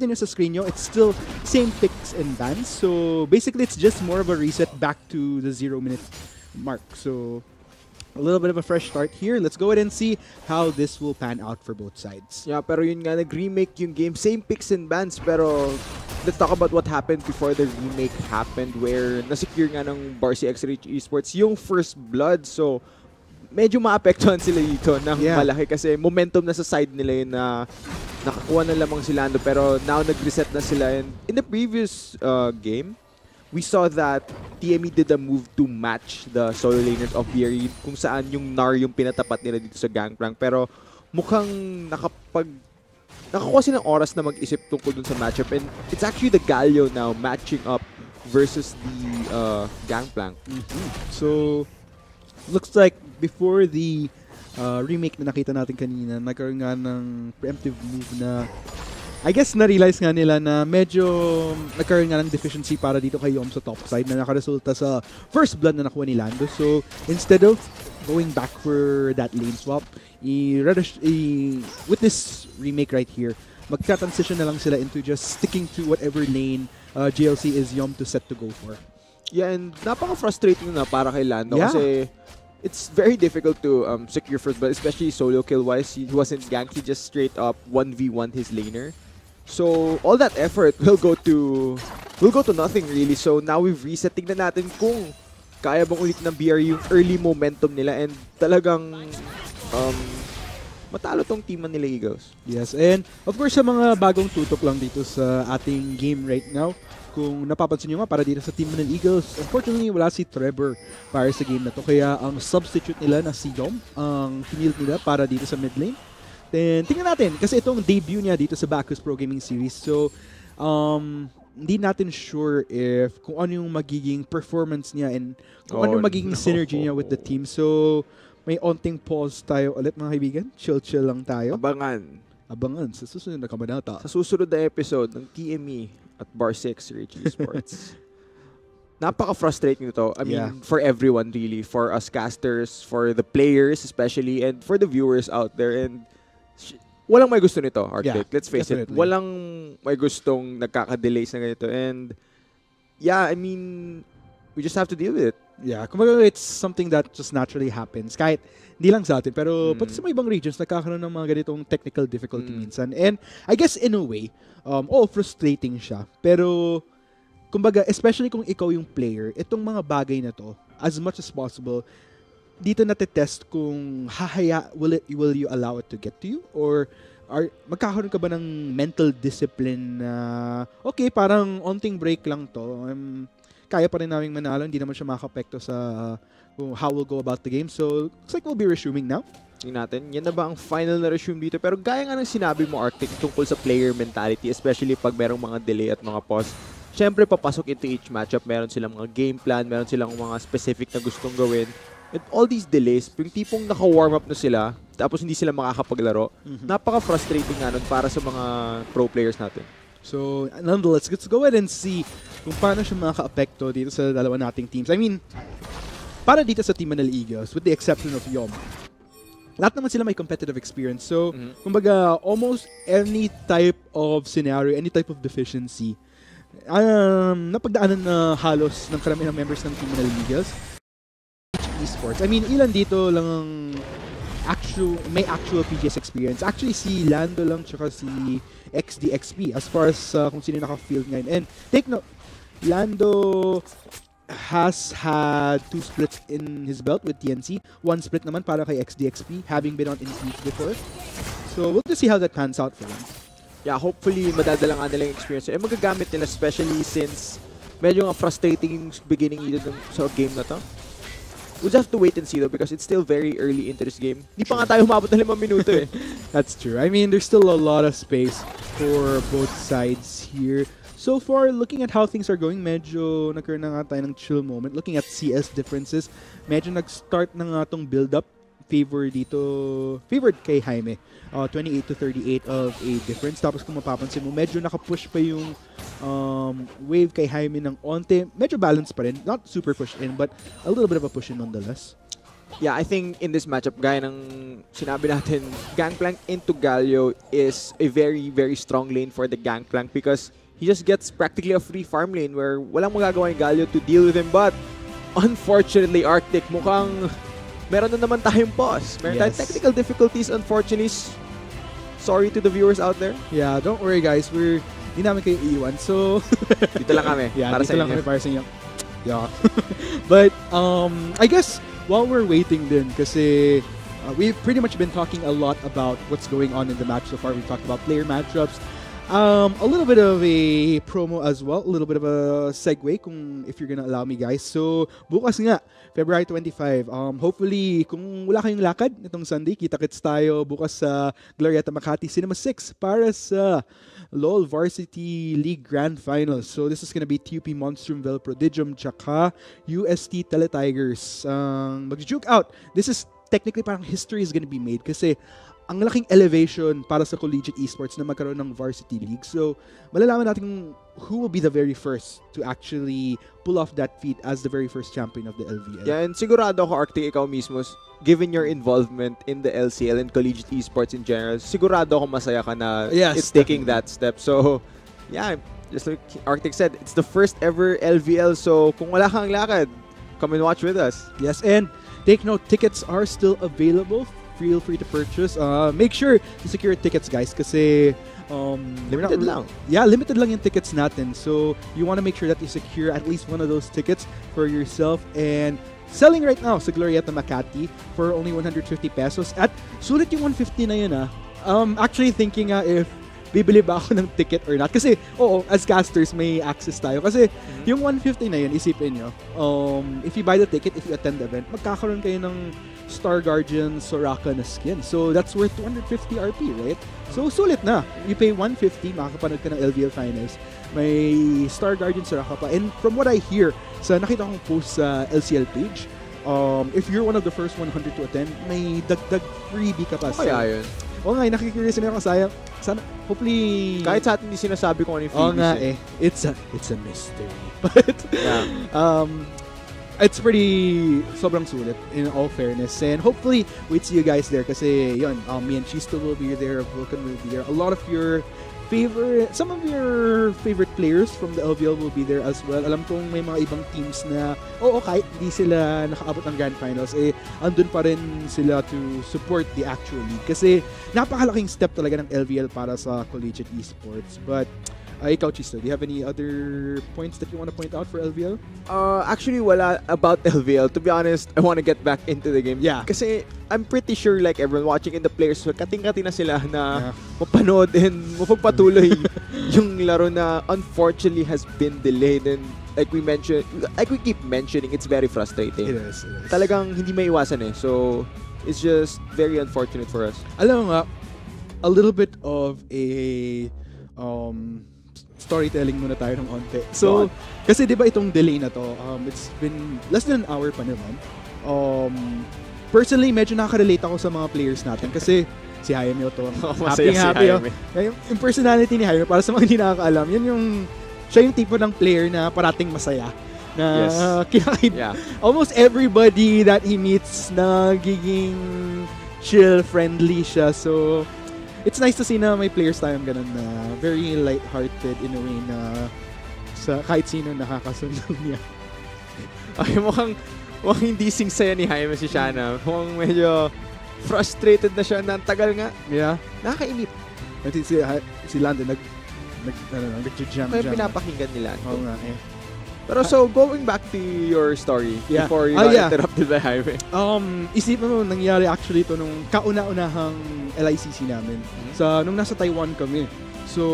Nyo sa screen nyo, it's still same picks and bans. So basically, it's just more of a reset back to the 0-minute mark. So a little bit of a fresh start here. Let's go ahead and see how this will pan out for both sides. Yeah, pero yun nga, nag-remake yung game. Same picks and bans, pero let's talk about what happened before the remake happened, where nasecure nga ng BRE esports yung first blood. So medyo maapektuhan sila dito ng malaki kasi momentum na sa side nila yun na nakakuha na lamang si Lando, pero now nag-reset na sila. And in the previous game, we saw that TME did a move to match the solo laners of BRE kung saan yung NAR yung pinatapat nila dito sa Gangplank, pero mukhang nakakuha silang oras na mag-isip tungkol dun sa matchup, and it's actually the Galio now matching up versus the Gangplank. So looks like before the remake na nakita natin kanina, nagkaroon nga ng preemptive move na I guess na-realize nga nila na medyo nagkaroon nga ng deficiency para dito kay Yom sa top side na nakaresulta sa first blood na nakuha ni Lando. So instead of going back for that lane swap, with this remake right here, magka-transition na lang sila into just sticking to whatever lane GLC is Yom to set to go for. Yeah, and napaka-frustrating na para kay Lando kasi it's very difficult to secure first blood, especially solo kill-wise. He wasn't ganked, he just straight up 1v1 his laner. So all that effort will go to nothing really. So now we've reset. Tignan natin kung kaya bang ulit ng BRE yung early momentum nila, and talagang matalo tong team nila Eagles. Yes, and of course sa mga bagong tutok lang dito sa ating game right now, kung napapansin nyo nga, para dito sa team ng Eagles, unfortunately, wala si Trevor para sa game na to. Kaya ang substitute nila na si Dom, ang pinilit nila para dito sa mid lane. Then, tingnan natin. Kasi itong debut niya dito sa Bacchus Pro Gaming Series. So, hindi natin sure if kung ano yung magiging performance niya and kung ano yung magiging synergy niya with the team. So, may onting pause tayo ulit mga kaibigan. Chill lang tayo. Abangan sa susunod na kabanata. Sa susunod na episode ng TME at Bar 6 Rich Esports. Napaka-frustrating ito. I mean, for everyone really. For us casters, for the players especially, and for the viewers out there. And walang may gusto nito, Arctic. Let's face it. Walang may gustong nagkaka-delay sa ganito. And yeah, I mean, we just have to deal with it. Yeah, kumbaga it's something that just naturally happens. Kahit hindi lang sa atin, pero pati sa mga ibang regions, nagkakaroon ng mga ganitong technical difficulty minsan. And I guess in a way, frustrating siya. Pero kumbaga, especially kung ikaw yung player, itong mga bagay na to, as much as possible, dito natetest kung will you allow it to get to you? Or magkakaroon ka ba ng mental discipline na, okay, parang onting break lang to. Kaya pa rin namin manalo, hindi naman siya makapekto sa how we'll go about the game. So, looks like we'll be resuming now. Natin, yan na ba ang final na resume dito? Pero gaya nga ng sinabi mo, Arctic, tungkol sa player mentality, especially pag merong mga delay at mga pause, syempre, papasok into each matchup, meron silang mga game plan, meron silang mga specific na gustong gawin. And all these delays, yung tipong naka-warm up na sila, tapos hindi sila makakapaglaro, napaka-frustrating nga nun para sa mga pro players natin. So, nonetheless, let's go ahead and see kung paano siya makaka-apekto dito sa dalawa nating teams. I mean, para dito sa Team Manila Eagles, with the exception of Yom, lahat naman sila may competitive experience. So, kumbaga, almost any type of scenario, any type of deficiency, napagdaanan na halos ng karamihan ng members ng Team Manila Eagles. Esports. I mean, ilan dito lang ang may actual PGS experience. Actually, si Lando lang tsaka si XDXP as far as kung sino naka-field ngayon. And take note, Lando has had 2 splits in his belt with TNC. 1 split naman para kay XDXP, having been on Infuse before. So, we'll just see how that pans out for him. Yeah, hopefully madadala nga nila yung experience. Magagamit nila especially since medyo nga frustrating beginning dito sa game na to. We'll just have to wait and see though because it's still very early into this game. Hindi pa nga tayo humabot na 5 minuto eh. That's true. I mean, there's still a lot of space for both sides here. So far, looking at how things are going, medyo nagkaroon na nga tayo ng chill moment. Looking at CS differences, medyo nag-start na nga tong build-up. Favored kay Jaime. 28 to 38 of a difference. Tapos kung mapapansin mo, medyo naka-push pa yung wave kay Jaime ng onte. Medyo balanced pa rin. Not super push in, but a little bit of a push in nonetheless. Yeah, I think in this matchup, gaya ng sinabi natin, Gangplank into Galio is a very, very strong lane for the Gangplank because he just gets practically a free farm lane where walang magagawa yung Galio to deal with him. But unfortunately, Arctic, mukhang meron na naman tayong pause. Meron tayong technical difficulties, unfortunately. Sorry to the viewers out there. Yeah, don't worry guys. Hindi namin kayo iiwan. So, dito lang kami. Yeah, para dito sa lang inyo. kami para sa inyo. Yeah. But, I guess, while we're waiting din, kasi we've pretty much been talking a lot about what's going on in the match so far. We talked about player matchups. A little bit of a promo as well, a little bit of a segue if you're gonna allow me guys. So, bukas nga, February 25, hopefully, kung wala kayong lakad nitong Sunday, kita-kits tayo bukas sa Glorieta Makati Cinema 6 para sa LOL Varsity League Grand Finals. So, this is gonna be TUP Monstrumville Prodigium tsaka UST Teletigers. Mag-juke out. This is technically parang history is gonna be made kasi ang laking elevation para sa collegiate esports na magkaroon ng varsity league. So, malalaman natin who will be the very first to actually pull off that feat as the very first champion of the LVL. Yeah, and sigurado ako, Arctic, ikaw mismo, given your involvement in the LCL and collegiate esports in general, sigurado ako masaya ka na it's taking that step. So, yeah, just like Arctic said, it's the first ever LVL. So, kung wala kang lakad, come and watch with us. Yes, and take note, tickets are still available. Feel free to purchase. Make sure to secure tickets, guys, kasi limited lang. Yeah, limited lang yung tickets natin. So, you want to make sure that you secure at least one of those tickets for yourself. And selling right now sa Glorieta Makati for only 150 pesos. At sulit yung 150 na yun, actually thinking if bibili ba ako ng ticket or not. Kasi, as casters, may access tayo. Kasi, yung 150 na yun, isipin nyo, if you buy the ticket, if you attend the event, magkakaroon kayo ng Star Guardian Soraka na skin. So that's worth 250 RP, right? So sulit na. You pay 150, makakapanood ka ng LVL Finals. May Star Guardian Soraka pa. And from what I hear, sa nakita kong post sa LCL page, if you're one of the first 100 to attend, may dagdag freebie ka pa. Kaya yun. Oo nga, nakikurious na ako. Sana, hopefully... Kahit sa atin hindi sinasabi kung ano yung Oo freebies. nga eh. It's a mystery. But, it's pretty sobrang sulit in all fairness. And hopefully, we'd see you guys there kasi yun, me and Chisto will be there, Vulcan will be there. A lot of some of your favorite players from the LVL will be there as well. Alam kong may mga ibang teams na, kahit hindi sila nakaabot ng Grand Finals, andun pa rin sila to support the actual league. Kasi napakalaking step talaga ng LVL para sa collegiate esports. But, ikaw, Chisto, do you have any other points that you want to point out for LVL? Actually, wala about LVL. To be honest, I want to get back into the game. Yeah. Kasi I'm pretty sure like everyone watching in the players, kating-kating na sila na mapanood and mapagpatuloy yung laro na unfortunately has been delayed. And like we keep mentioning, it's very frustrating. It is. Talagang hindi maiwasan eh. So, it's just very unfortunate for us. Alam mo nga, a little bit of a storytelling muna tayo ng onte. So, kasi di ba itong delay na to, it's been less than an hour pa naman. Personally, medyo nakaka-relate ako sa mga players natin kasi si Jaime to. Happy. Yung personality ni Jaime, para sa mga hindi nakakaalam, siya yung tipo ng player na parating masaya. Na almost everybody that he meets nagiging chill, friendly siya. So, it's nice to see na may players tayong ganun na very light-hearted in a way na sa kahit sino nakakasunod niya. Ay, mukhang hindi singsaya ni Jaime si Shana. Mukhang medyo frustrated na siya na ang tagal nga. Yeah. Nakakainip. At si Landon nag-jam. May pinapakinggan nila. Oo nga eh. Pero so, going back to your story before you got interrupted by Jaime. Isipin mo, nangyari actually ito nung kauna-unahang LICC namin. Nung nasa Taiwan kami. So,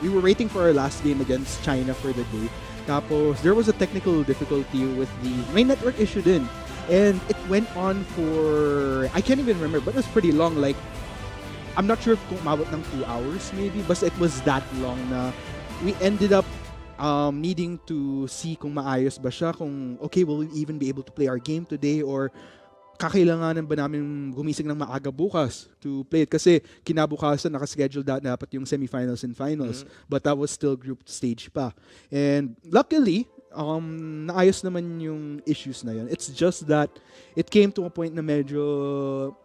we were waiting for our last game against China for the day. Tapos, there was a technical difficulty with may network issue din. And it went on for, I can't even remember, but it was pretty long. Like, I'm not sure if kung umabot ng 2 hours maybe, but it was that long na we ended up needing to see kung maayos ba siya, kung okay, will we even be able to play our game today, or kakailanganan ba namin gumising ng maaga bukas to play it kasi kinabukasan nakaschedule dapat yung semifinals and finals, but that was still group stage pa. And luckily, naayos naman yung issues na yun. It's just that it came to a point na medyo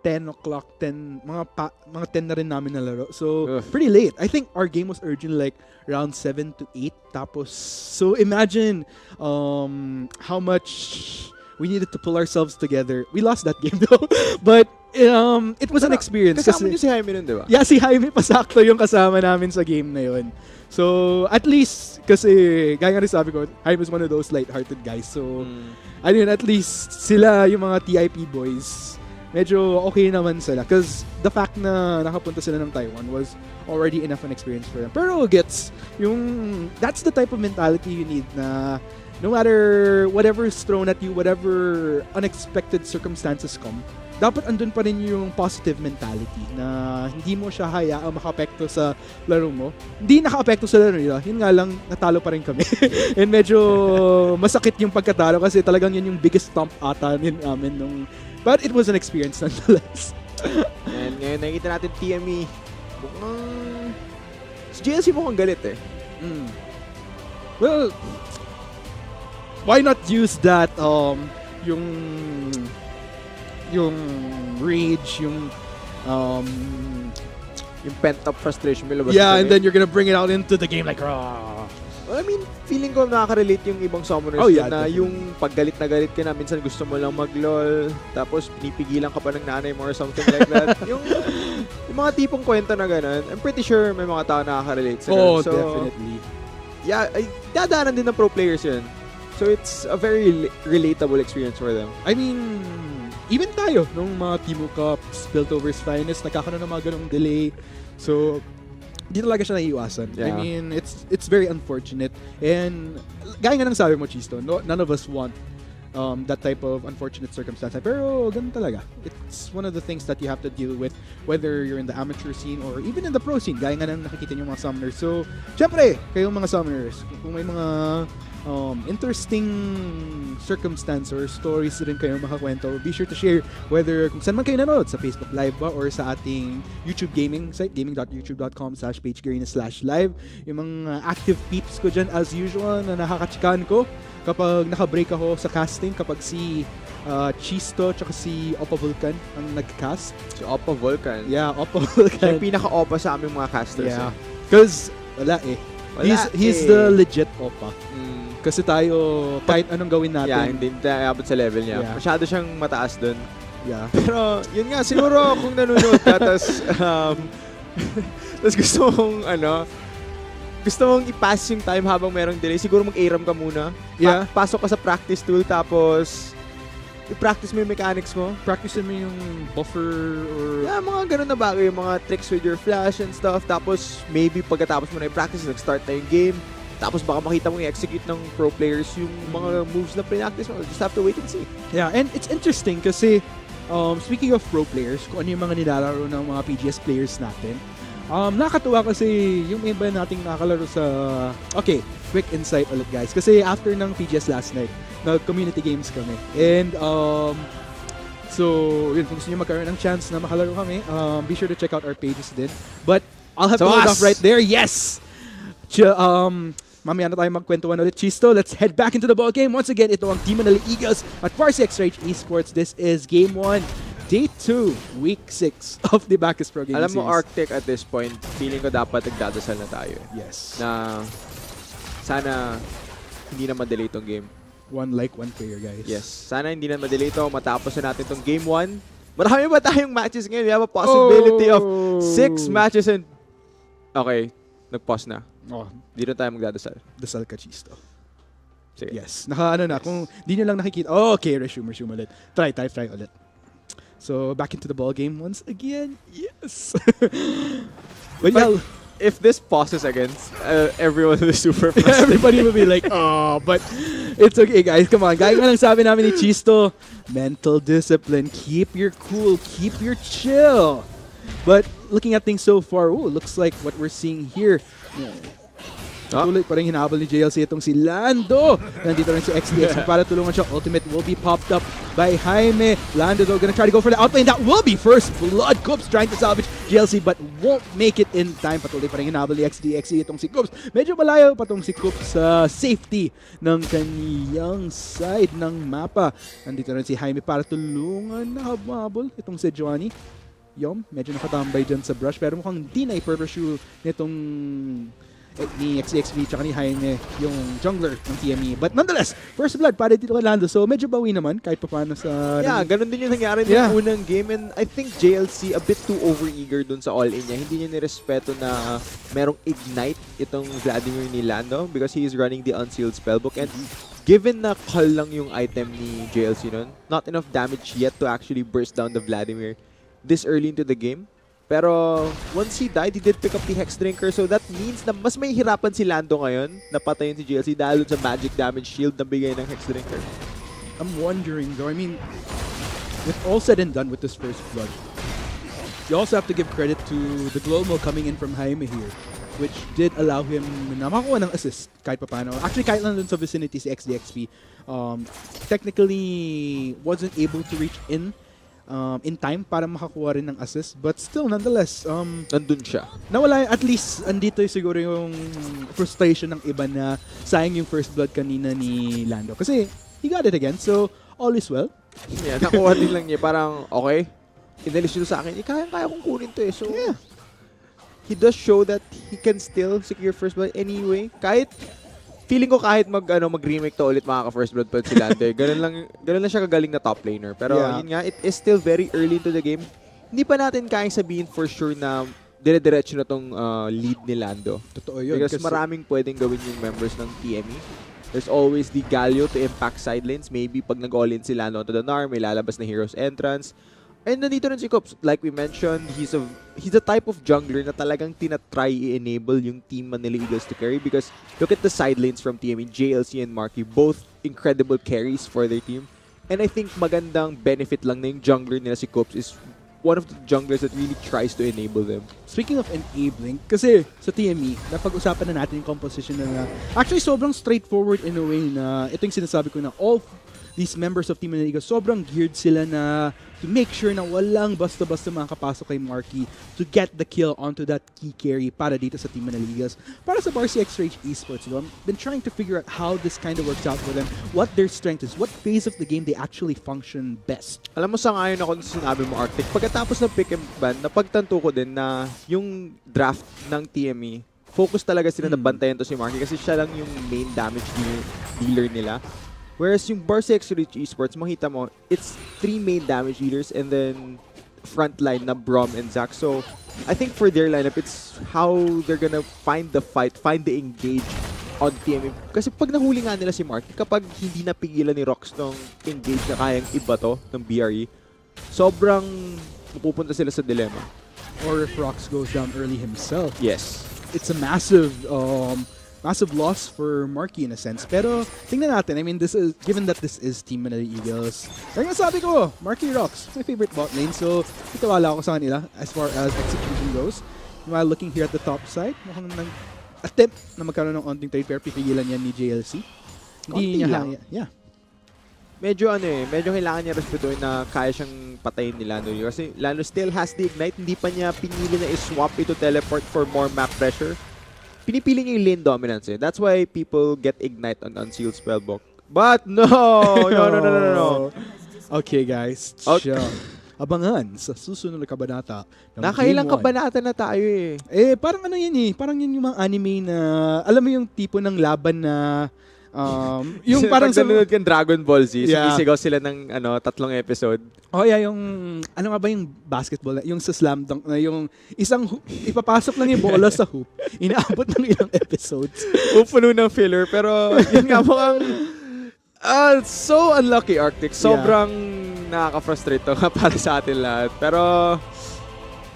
10 o'clock, mga 10 na rin namin nalaro. So, pretty late. I think our game was urgent like around 7 to 8. Tapos, so imagine how much we needed to pull ourselves together. We lost that game though. But, it was an experience. Kasama niyo si Jaime nun, di ba? Yeah, si Jaime pasakto yung kasama namin sa game na yun. So, at least, kasi, gaya nga rin sabi ko, Jaime was one of those light-hearted guys. So, at least, sila yung mga TIP boys, medyo okay naman sila. Because the fact na nakapunta sila ng Taiwan was already enough an experience for them. Pero that's the type of mentality you need na no matter whatever is thrown at you, whatever unexpected circumstances come, dapat andun pa rin yung positive mentality na hindi mo siya hayaang maka-apekto sa laro mo. Hindi naka-apekto sa laro nila. Yun nga lang, natalo pa rin kami. And medyo masakit yung pagkatalo kasi talagang yun yung biggest stomp ata namin nung. But it was an experience nonetheless. And ngayon nakikita natin TME. Si GLC mukhang galit eh. Well, why not use that yung rage, yung pent-up frustration. Yeah, and then you're gonna bring it out into the game like, raw. Well, I mean, feeling ko nakaka-relate yung ibang summoners na yung paggalit na galit ka na, minsan gusto mo lang mag-lol, tapos pinipigilan ka pa ng nanay mo or something like that. yung mga tipong kwento na ganun, I'm pretty sure may mga tao nakaka-relate sa ganun. So, definitely. Yeah, dadaanan din ng pro players yun. So, it's a very relatable experience for them. I mean, even tayo, nung mga Timo Cups, Piltovers Finest, nagkakaroon ng mga ganong delay. So, di talaga siya naiiwasan. Yeah. I mean, it's very unfortunate. And, gaya nga ng sabi mo, Chisto, none of us want that type of unfortunate circumstance. Pero ganun talaga. It's one of the things that you have to deal with whether you're in the amateur scene or even in the pro scene. Gaya nga nang nakikita niyo mga summoners. So, syempre, kayong mga summoners, kung may mga interesting circumstance or stories rin kayo makakwento, be sure to share whether kung saan man kayo nanood, sa Facebook Live ba or sa ating YouTube gaming site, gaming.youtube.com/pagegarena/live. Yung mga active peeps ko dyan as usual na nakakachikan ko kapag naka-break ako sa casting, kapag si Chisto tsaka si Oppa Vulcan ang nag-cast. Si Oppa Vulcan? Yeah, Oppa Siya Vulcan. yung pinaka-Oppa sa aming mga casters. Yeah. Because, wala eh. He's the legit Oppa. Kasi tayo, kahit anong gawin natin. Yeah, hindi tayo abot sa level niya. Yeah. Masyado siyang mataas dun. Yeah. Pero, yun nga, siguro kung nanonood ka, tapos gusto mong i-pass yung time habang merong delay, siguro mag-ARAM ka muna. Yeah. Pasok ka sa practice tool, tapos i-practice mo yung mechanics mo. Practice mo yung buffer or... Yeah, mga ganun na bagay, yung mga tricks with your flash and stuff. Tapos, maybe pagkatapos mo na yung practice, nag-start na yung game. Tapos baka makita mo i-execute ng pro players yung mga moves na pre-practice mo. Just have to wait and see. Yeah, and it's interesting kasi speaking of pro players, kung ano yung mga nilalaro ng mga PGS players natin, nakakatuwa kasi yung iba nating nakakalaro sa... Okay, quick insight ulit guys. Kasi after ng PGS last night, nag-community games kami. And so, yun, kung gusto nyo magkaroon ng chance na makalaro kami, be sure to check out our pages din. But I'll have to hold off right there. Yes! Mamaya na tayo magkwentuhan ulit. Chisto, let's head back into the ball game. Once again, ito ang Team Manila Eagles at Parsi X-Rage Esports. This is Game 1, Day 2, Week 6 of the Bacchus Pro Gaming Series. Alam mo, Series. Arctic at this point, feeling ko dapat nagdadasal na tayo. Yes. Na sana hindi na madelay itong game. One player, guys. Yes. Sana hindi na madelay ito. Matapos na natin itong Game 1. Marami ba tayong matches ngayon? We have a possibility of 6 matches and... Okay, nag-pause na. Dito tayo magdadasal. Dasal ka, Chisto. Sige. Yes. Kung di nyo lang nakikita. Okay, resume ulit. Try ulit. So, back into the ball game once again. Yes. But if this pauses again, everyone will be super frustrated. Everybody will be like, oh, but it's okay, guys. Come on. Gaya nga lang sabi namin ni Chisto, mental discipline. Keep your cool. Keep your chill. But looking at things so far, looks like what we're seeing here. Tuloy pa rin hinabol ni JLC itong si Lando. Nandito rin si XDX para tulungan siya. Ultimate will be popped up by Jaime. Lando though gonna try to go for the outlane. That will be first blood. Coops trying to salvage JLC but won't make it in time. Patuloy pa rin hinabol ni XDX itong si Coops. Medyo malayo pa itong si Coops sa safety ng kaniyang side ng mapa. Nandito rin si Jaime para tulungan na habol itong si Johnny. Medyo nakatambay dyan sa brush pero mukhang di na i-pursue nitong ni XDXV tsaka ni Jaime yung jungler ng TME. But nonetheless, first blood para dito kay Lando. So medyo bawi naman kahit pa paano sa... Yeah, ganun din yung nangyari ng unang game. And I think JLC a bit too overeager dun sa all-in niya. Hindi niya nirespeto na merong ignite itong Vladimir ni Lando because he is running the unsealed spellbook. And given na call lang yung item ni JLC nun, not enough damage yet to actually burst down the Vladimir this early into the game. Pero once he died, he did pick up the Hex Drinker. So that means na mas may hirapan si Lando ngayon na patayin si JLC dahil sa magic damage shield na bigay ng Hex Drinker. I'm wondering though, I mean, with all said and done with this first blood, you also have to give credit to the global coming in from Jaime here, which did allow him na makakuha ng assist kahit pa paano. Actually, kahit lang dun sa vicinity si XDXP, technically wasn't able to reach in time para makakuha rin ng assist. But still, nonetheless, nandun siya. Nawala, at least, andito siguro yung frustration ng iba na sayang yung first blood kanina ni Lando. Kasi, he got it again. So, all is well. Yeah, nakuha din lang niya. Parang, okay, inalis nyo sa akin. Kaya kong kunin to eh. So, yeah. He does show that he can still secure first blood anyway. Feeling ko kahit mag-remake to ulit makaka-first blood pa si Lando. Ganun lang siya kagaling na top laner. Pero yun nga, it is still very early into the game. Hindi pa natin kayang sabihin for sure na dire-diretso na tong lead ni Lando. Totoo yun. Because maraming pwedeng gawin yung members ng TME. There's always the Galio to impact side lanes. Maybe pag nag-all-in si Lando onto the Nar, may lalabas na Heroes Entrance. And nandito rin si Cops. Like we mentioned, he's a type of jungler na talagang tinatry i-enable yung Team Manila Eagles to carry because look at the side lanes from TME, JLC and Marky, both incredible carries for their team. And I think magandang benefit lang na yung jungler nila si Cops is one of the junglers that really tries to enable them. Speaking of enabling, kasi sa TME, napag-usapan na natin yung composition na actually sobrang straightforward in a way na ito yung sinasabi ko na all these members of Team Manila Eagles, sobrang geared sila na to make sure na walang basta-basta makakapasok kay Marky to get the kill onto that key carry para dito sa Team Manila Eagles. Para sa BRE esports, I've been trying to figure out how this kind of works out for them, what their strength is, what phase of the game they actually function best. Alam mo, sangayon ako sa sinabi mo, Arctic. Pagkatapos ng pick and ban, napagtanto ko din na yung draft ng TME, focus talaga sila na bantayan to si Marky kasi siya lang yung main damage dealer nila. Whereas yung BRE esports, makita mo, it's 3 main damage dealers and then frontline na Brom and Zac. So, I think for their lineup, it's how they're gonna find the fight, find the engage on TME. Kasi pag nahuli nga nila si Mark, kapag hindi napigilan ni Rox nung engage na kayang iba to ng BRE, sobrang mapupunta sila sa dilemma. Or if Rox goes down early himself. Yes. It's a massive loss for Marky in a sense. Pero tingnan natin, I mean, this is given that this is Team Manila Eagles. Kaya nga sabi ko, Marky Rox, my favorite bot lane. So, itawala ako sa kanila as far as execution goes. While looking here at the top side, mukhang attempt na magkaroon ng onting trade pair, pipigilan yan ni JLC. Hindi niya yeah. Medyo medyo kailangan niya respetuhin na kaya siyang patayin ni Lando. Kasi Lando still has the ignite, hindi pa niya pinili na i-swap ito teleport for more map pressure. Pinipili niya yung lane dominance eh. That's why people get ignite on Unsealed Spellbook. But no! No. Okay guys, Okay. Abangan sa susunod na kabanata. Nakailang kabanata na tayo eh. Parang ano yan eh. Parang yun yung mga anime na, alam mo yung tipo ng laban na, yung parang sa nanonood kang Dragon Ball Z, yeah. sumisigaw sila ng 3 episode. Oh yeah, yung ano nga ba yung basketball, yung sa slam dunk na yung isang ipapasok lang yung bola sa hoop, inaabot ng ilang episodes. Puno ng filler, pero yun nga mukhang so unlucky, Arctic. Sobrang nakaka-frustrate to para sa atin lahat. Pero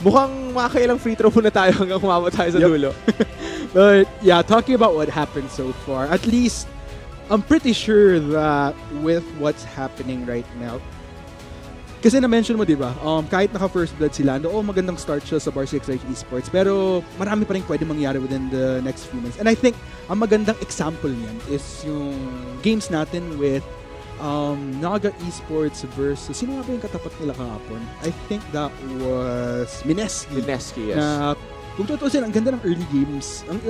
mukhang makakailang free throw muna tayo hanggang kumabot tayo sa dulo. But yeah, talking about what happened so far, at least I'm pretty sure that with what's happening right now, kasi na-mention mo, di ba, kahit naka-first blood si Lando, magandang start siya sa BRE esports, pero marami pa rin pwede mangyari within the next few months. And I think, ang magandang example niyan is yung games natin with Naga Esports versus, sino nga ba yung katapat nila kahapon? I think that was Mineski. Mineski, yes. Na, kung tutusin, ang ganda ng early games. Ang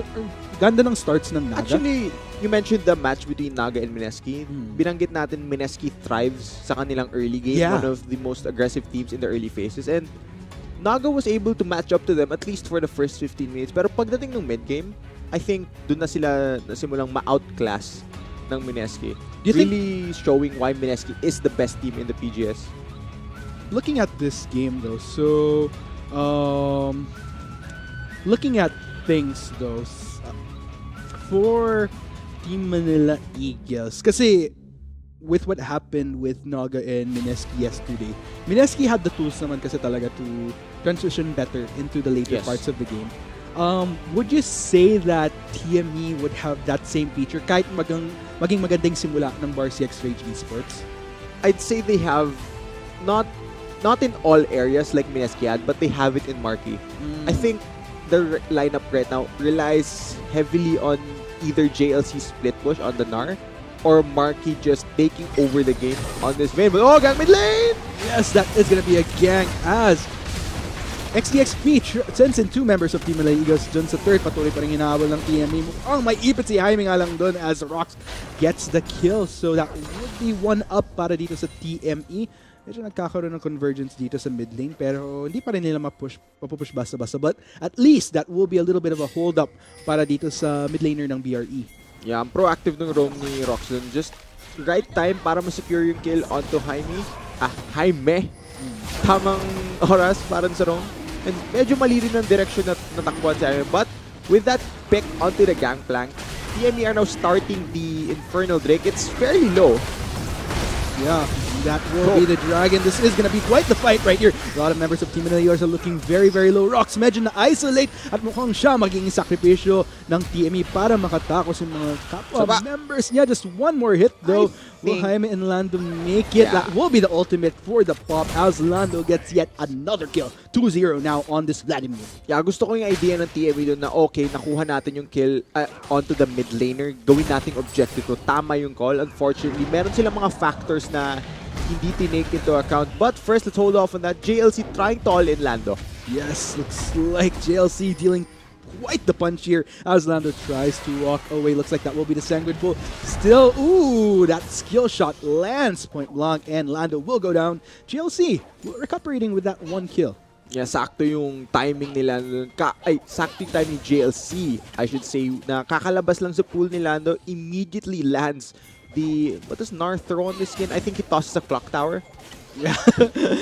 ganda ng starts ng Naga. Actually, you mentioned the match between Naga and Mineski. Binanggit natin Mineski thrives sa kanilang early game. Yeah. One of the most aggressive teams in the early phases. And Naga was able to match up to them at least for the first 15 minutes. Pero pagdating ng mid-game, I think doon na sila nasimulang ma-outclass ng Mineski. Really showing why Mineski is the best team in the PGS. Looking at this game though, so looking at things though, for Team Manila Eagles, kasi with what happened with Naga and Mineski yesterday, Mineski had the tools naman kasi talaga to transition better into the later parts of the game. Would you say that TME would have that same feature kahit maging magandang simula ng BRE esports? I'd say they have not in all areas like Mineski had, but they have it in Marky. I think the lineup right now relies heavily on either JLC split push on the Gnar or Marky just taking over the game on this main. But gang mid lane! Yes, that is gonna be a gang as XDXP sends in 2 members of Team Manila Eagles dun sa third. Patuloy pa rin hinahabol ng TME. May ipit si Jaime nga lang dun as Rox gets the kill. So that would be 1 up para dito sa TME. Medyo nagkakaroon ng convergence dito sa mid lane pero hindi pa rin nila mapupush basta-basta. But at least that will be a little bit of a hold up para dito sa mid laner ng BRE. Yeah, ang proactive ng roam ni Roxanne. Just right time para ma-secure yung kill onto Jaime. Jaime. Tamang oras para sa roam. And medyo mali rin ang direction na natakbuhan si Jaime. But with that pick onto the gangplank, TME are now starting the Infernal Drake. It's fairly low. Yeah, that will be the dragon. This is gonna be quite the fight right here. A lot of members of Team Manilios are looking very, very low. Rox medyo na-isolate at mukhang siya magiging sakripisyo ng TME para makatakos yung mga kapwa members niya. Just one more hit though. Will Jaime and Lando make it? Yeah. That will be the ultimate for the pop as Lando gets yet another kill. 2-0 now on this Vladimir. Yeah, gusto ko yung idea ng TME doon na okay, nakuha natin yung kill onto the mid laner. Gawin nating objective to. Tama yung call. Unfortunately, meron silang mga factors na hindi tinake into account. But first, let's hold off on that. JLC trying to all in Lando. Yes, looks like JLC dealing quite the punch here as Lando tries to walk away. Looks like that will be the Sanguine Bull. Still, ooh, that skill shot lands point blank and Lando will go down. JLC recuperating with that one kill. Yeah, sakto yung timing nila. Sakto yung timing ni JLC, I should say, na kakalabas lang sa pool ni Lando, immediately lands the, what does Nar throw on this skin? I think he tosses a clock tower. Yeah.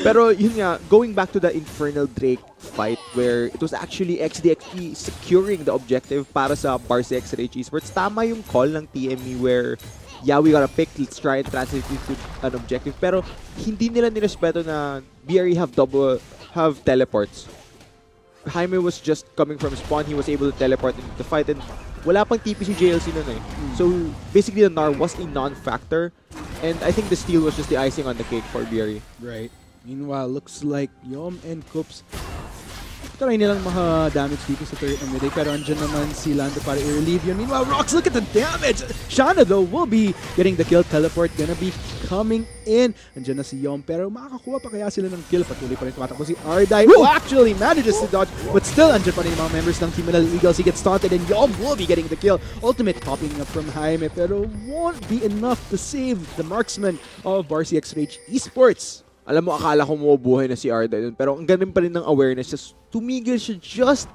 Pero yun nga, going back to the Infernal Drake fight where it was actually XDXP securing the objective para sa BRE esports, tama yung call ng TME where, yeah, we gotta pick, let's try and translate it to an objective. Pero hindi nila nirespeto na BRE have teleports. Jaime was just coming from spawn, he was able to teleport into the fight and wala pang TP si JLC nun eh. So basically the Nar was a non-factor. And I think the steal was just the icing on the cake for BRE. Right. Meanwhile, looks like Yom and Coops try nilang damage dito sa turret ng mid pero andyan naman si Lando para i-relieve yun. Meanwhile, Rox, look at the damage! Shanna though will be getting the kill. Teleport gonna be coming in. Andyan na si Yom pero makakakuha pa kaya sila ng kill. Patuloy pa rin tumatakbo si Ardai who actually manages to dodge but still andyan pa rin yung mga members ng Team Manila Eagles. He gets taunted and Yom will be getting the kill. Ultimate popping up from Jaime pero won't be enough to save the marksman of BRE esports. Alam mo, akala ko mabubuhay na si Arda dun. Pero ang galing pa rin ng awareness. Just tumigil siya just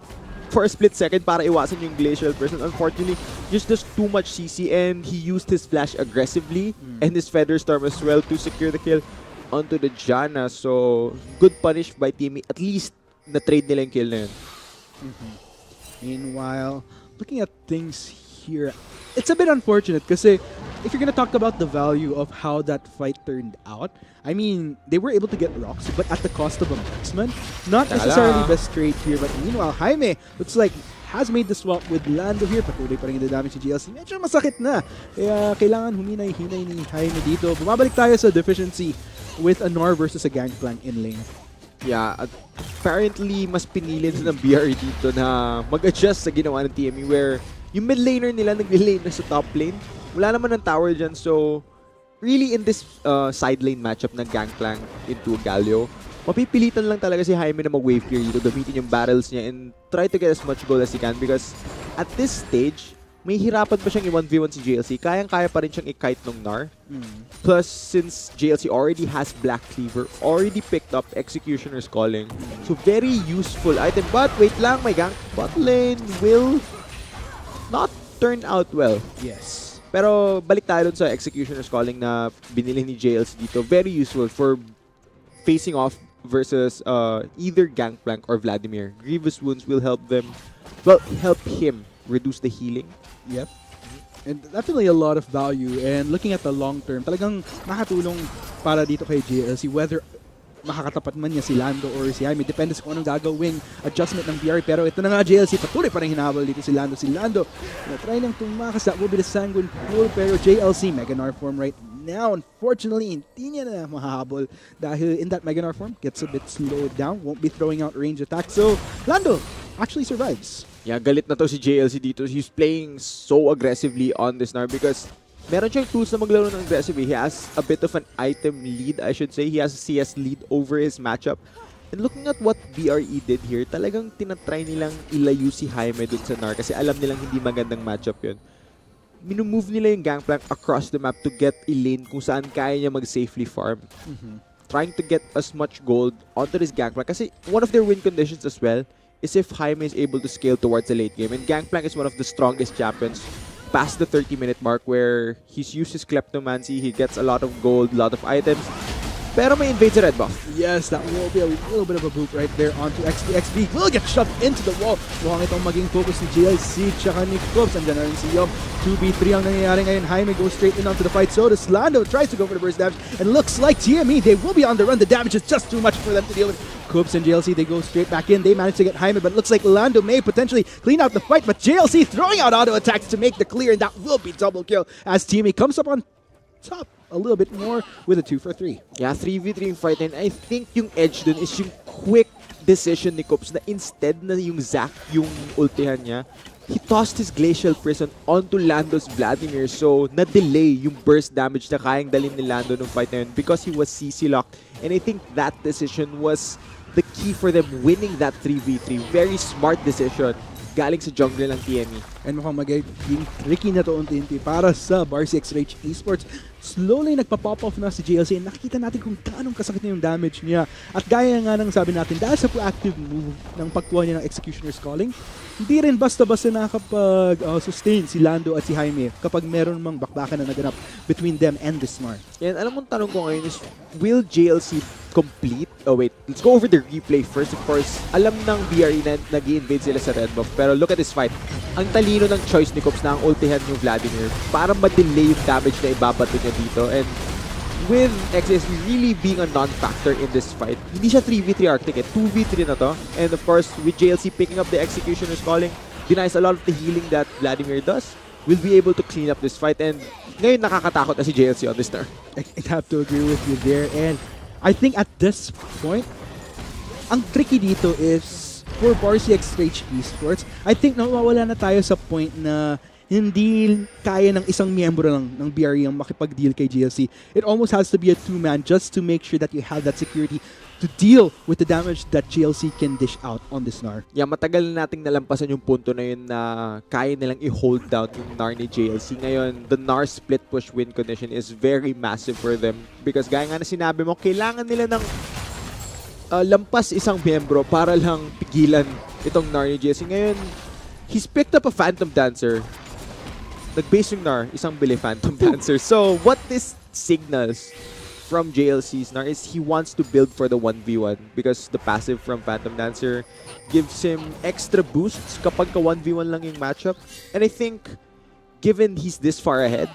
for a split second para iwasan yung Glacial person. Unfortunately, just too much CC and he used his flash aggressively and his Feather Storm as well to secure the kill onto the Janna. So, good punish by TME. At least, na-trade nila yung kill na yun. Meanwhile, looking at things here, it's a bit unfortunate kasi if you're gonna talk about the value of how that fight turned out, I mean, they were able to get rocks, but at the cost of a marksman. Not necessarily best trade here, but meanwhile, Jaime looks like has made the swap with Lando here. Patuloy pa rin yung damage si GLC. Medyo masakit na. Kaya kailangan huminay-hinay ni Jaime dito. Bumabalik tayo sa deficiency with a Nor versus a Gangplank in lane. Yeah, apparently mas pinili ng BRE dito na mag-adjust sa ginawa ng TME where yung mid laner nila nag-lane na sa top lane. Wala naman ng tower dyan, so really in this side lane matchup ng Gangplank into Galio, mapipilitan lang talaga si Jaime na mag-wave clear dito, gamitin yung barrels niya and try to get as much gold as he can because at this stage, may hirapan pa siyang i-1v1 si JLC. Kayang-kaya pa rin siyang i-kite ng Nar. Plus, since JLC already has Black Cleaver, already picked up Executioner's Calling. So, very useful item. But, wait lang, my gang bot lane will not turn out well. Yes. Pero, balik tayo dun sa Executioner's Calling na binili ni JLC dito. Very useful for facing off versus either Gangplank or Vladimir. Grievous Wounds will help them, well, help him reduce the healing. Yep. And definitely a lot of value. And looking at the long term, talagang nakatulong para dito kay JLC, whether makakatapat man niya si Lando or si Jaime. Depende sa kung anong gagawing adjustment ng BRE. Pero ito na nga, JLC, patuloy pa rin hinabol dito si Lando. Si Lando, na-try nang tumakas. That will be the Sanguine Pool. Pero JLC, Mega Nar form right now. Unfortunately, hindi niya na mahahabol dahil in that Mega Nar form, gets a bit slowed down. Won't be throwing out range attack. So, Lando actually survives. Yeah, galit na to si JLC dito. He's playing so aggressively on this Nar because meron siyang tools na maglaro ng aggressively. He has a bit of an item lead, I should say. He has a CS lead over his matchup. And looking at what BRE did here, talagang tinatry nilang ilayo si Jaime dun sa Nar kasi alam nilang hindi magandang matchup yun. Minumove nila yung Gangplank across the map to get a lane kung saan kaya niya mag-safely farm. Trying to get as much gold onto this Gangplank kasi one of their win conditions as well is if Jaime is able to scale towards the late game. And Gangplank is one of the strongest champions past the 30-minute mark where he's used his Kleptomancy, he gets a lot of gold, a lot of items. Pero may invade sa red buff. Yes, that will be a little bit of a boop right there onto XP. Will get shoved into the wall. Mukhang itong maging focus ni GLC tsaka ni Cubs. Andyan na rin si Yom. 2v3 ang nangyayari ngayon. Jaime goes straight in onto the fight. So does Lando. Tries to go for the burst damage. And looks like TME, they will be on the run. The damage is just too much for them to deal with. Cubs and JLC, they go straight back in. They manage to get Jaime, but it looks like Lando may potentially clean out the fight. But JLC throwing out auto attacks to make the clear, and that will be double kill as TME comes up on top a little bit more with a 2 for 3. Yeah, 3v3 fight, and I think yung edge dun is yung quick decision ni Cubs na instead na yung Zac yung ultihan niya, he tossed his Glacial Prison onto Lando's Vladimir, so na-delay yung burst damage na kayang dalhin ni Lando nung fight na yun because he was CC locked, and I think that decision was the key for them winning that 3v3. Very smart decision galing sa jungle ng TME. And mukhang magiging tricky na to unti-unti para sa BRE esports. Slowly nagpa-pop off na si JLC and nakikita natin kung gaano kasakit na yung damage niya. At gaya nga ng sabi natin, dahil sa proactive move ng pagkuha niya ng Executioner's Calling, hindi rin basta-basta nakapag-sustain si Lando at si Jaime kapag meron mang bakbakan na naganap between them and the Smart. And alam mong tanong ko ngayon is, will JLC complete? Oh wait, let's go over the replay first. Of course, alam ng BRE na nag-i-invade sila sa red buff. Pero look at this fight. Ang talino ng choice ni Cubs na ang ultihan yung Vladimir para ma-delay yung damage na ibabato niya dito. And with XSP really being a non-factor in this fight, hindi siya 3v3 Arctic, 2v3 na to. And of course, with JLC picking up the Executioner's Calling, denies a lot of the healing that Vladimir does, will be able to clean up this fight. And ngayon nakakatakot na si JLC on this turn. I'd have to agree with you there. And I think at this point, ang tricky dito is for BRE esports, I think nawawala na tayo sa point na hindi kaya ng isang miyembro lang ng BRE ang makipag-deal kay GLC. It almost has to be a two-man just to make sure that you have that security to deal with the damage that GLC can dish out on this Gnar. Yeah, matagal na nating nalampasan yung punto na yun na kaya nilang i-hold down yung Gnar ni JLC. Ngayon, the Gnar split push win condition is very massive for them because gaya nga na sinabi mo, kailangan nila ng lampas isang miyembro para lang pigilan itong Gnar ni JLC. Ngayon, he's picked up a Phantom Dancer. Nag-base yung Gnar, isang bili Phantom Dancer. So, what this signals from JLC's Gnar is he wants to build for the 1v1 because the passive from Phantom Dancer gives him extra boosts kapag ka 1v1 lang yung matchup. And I think, given he's this far ahead,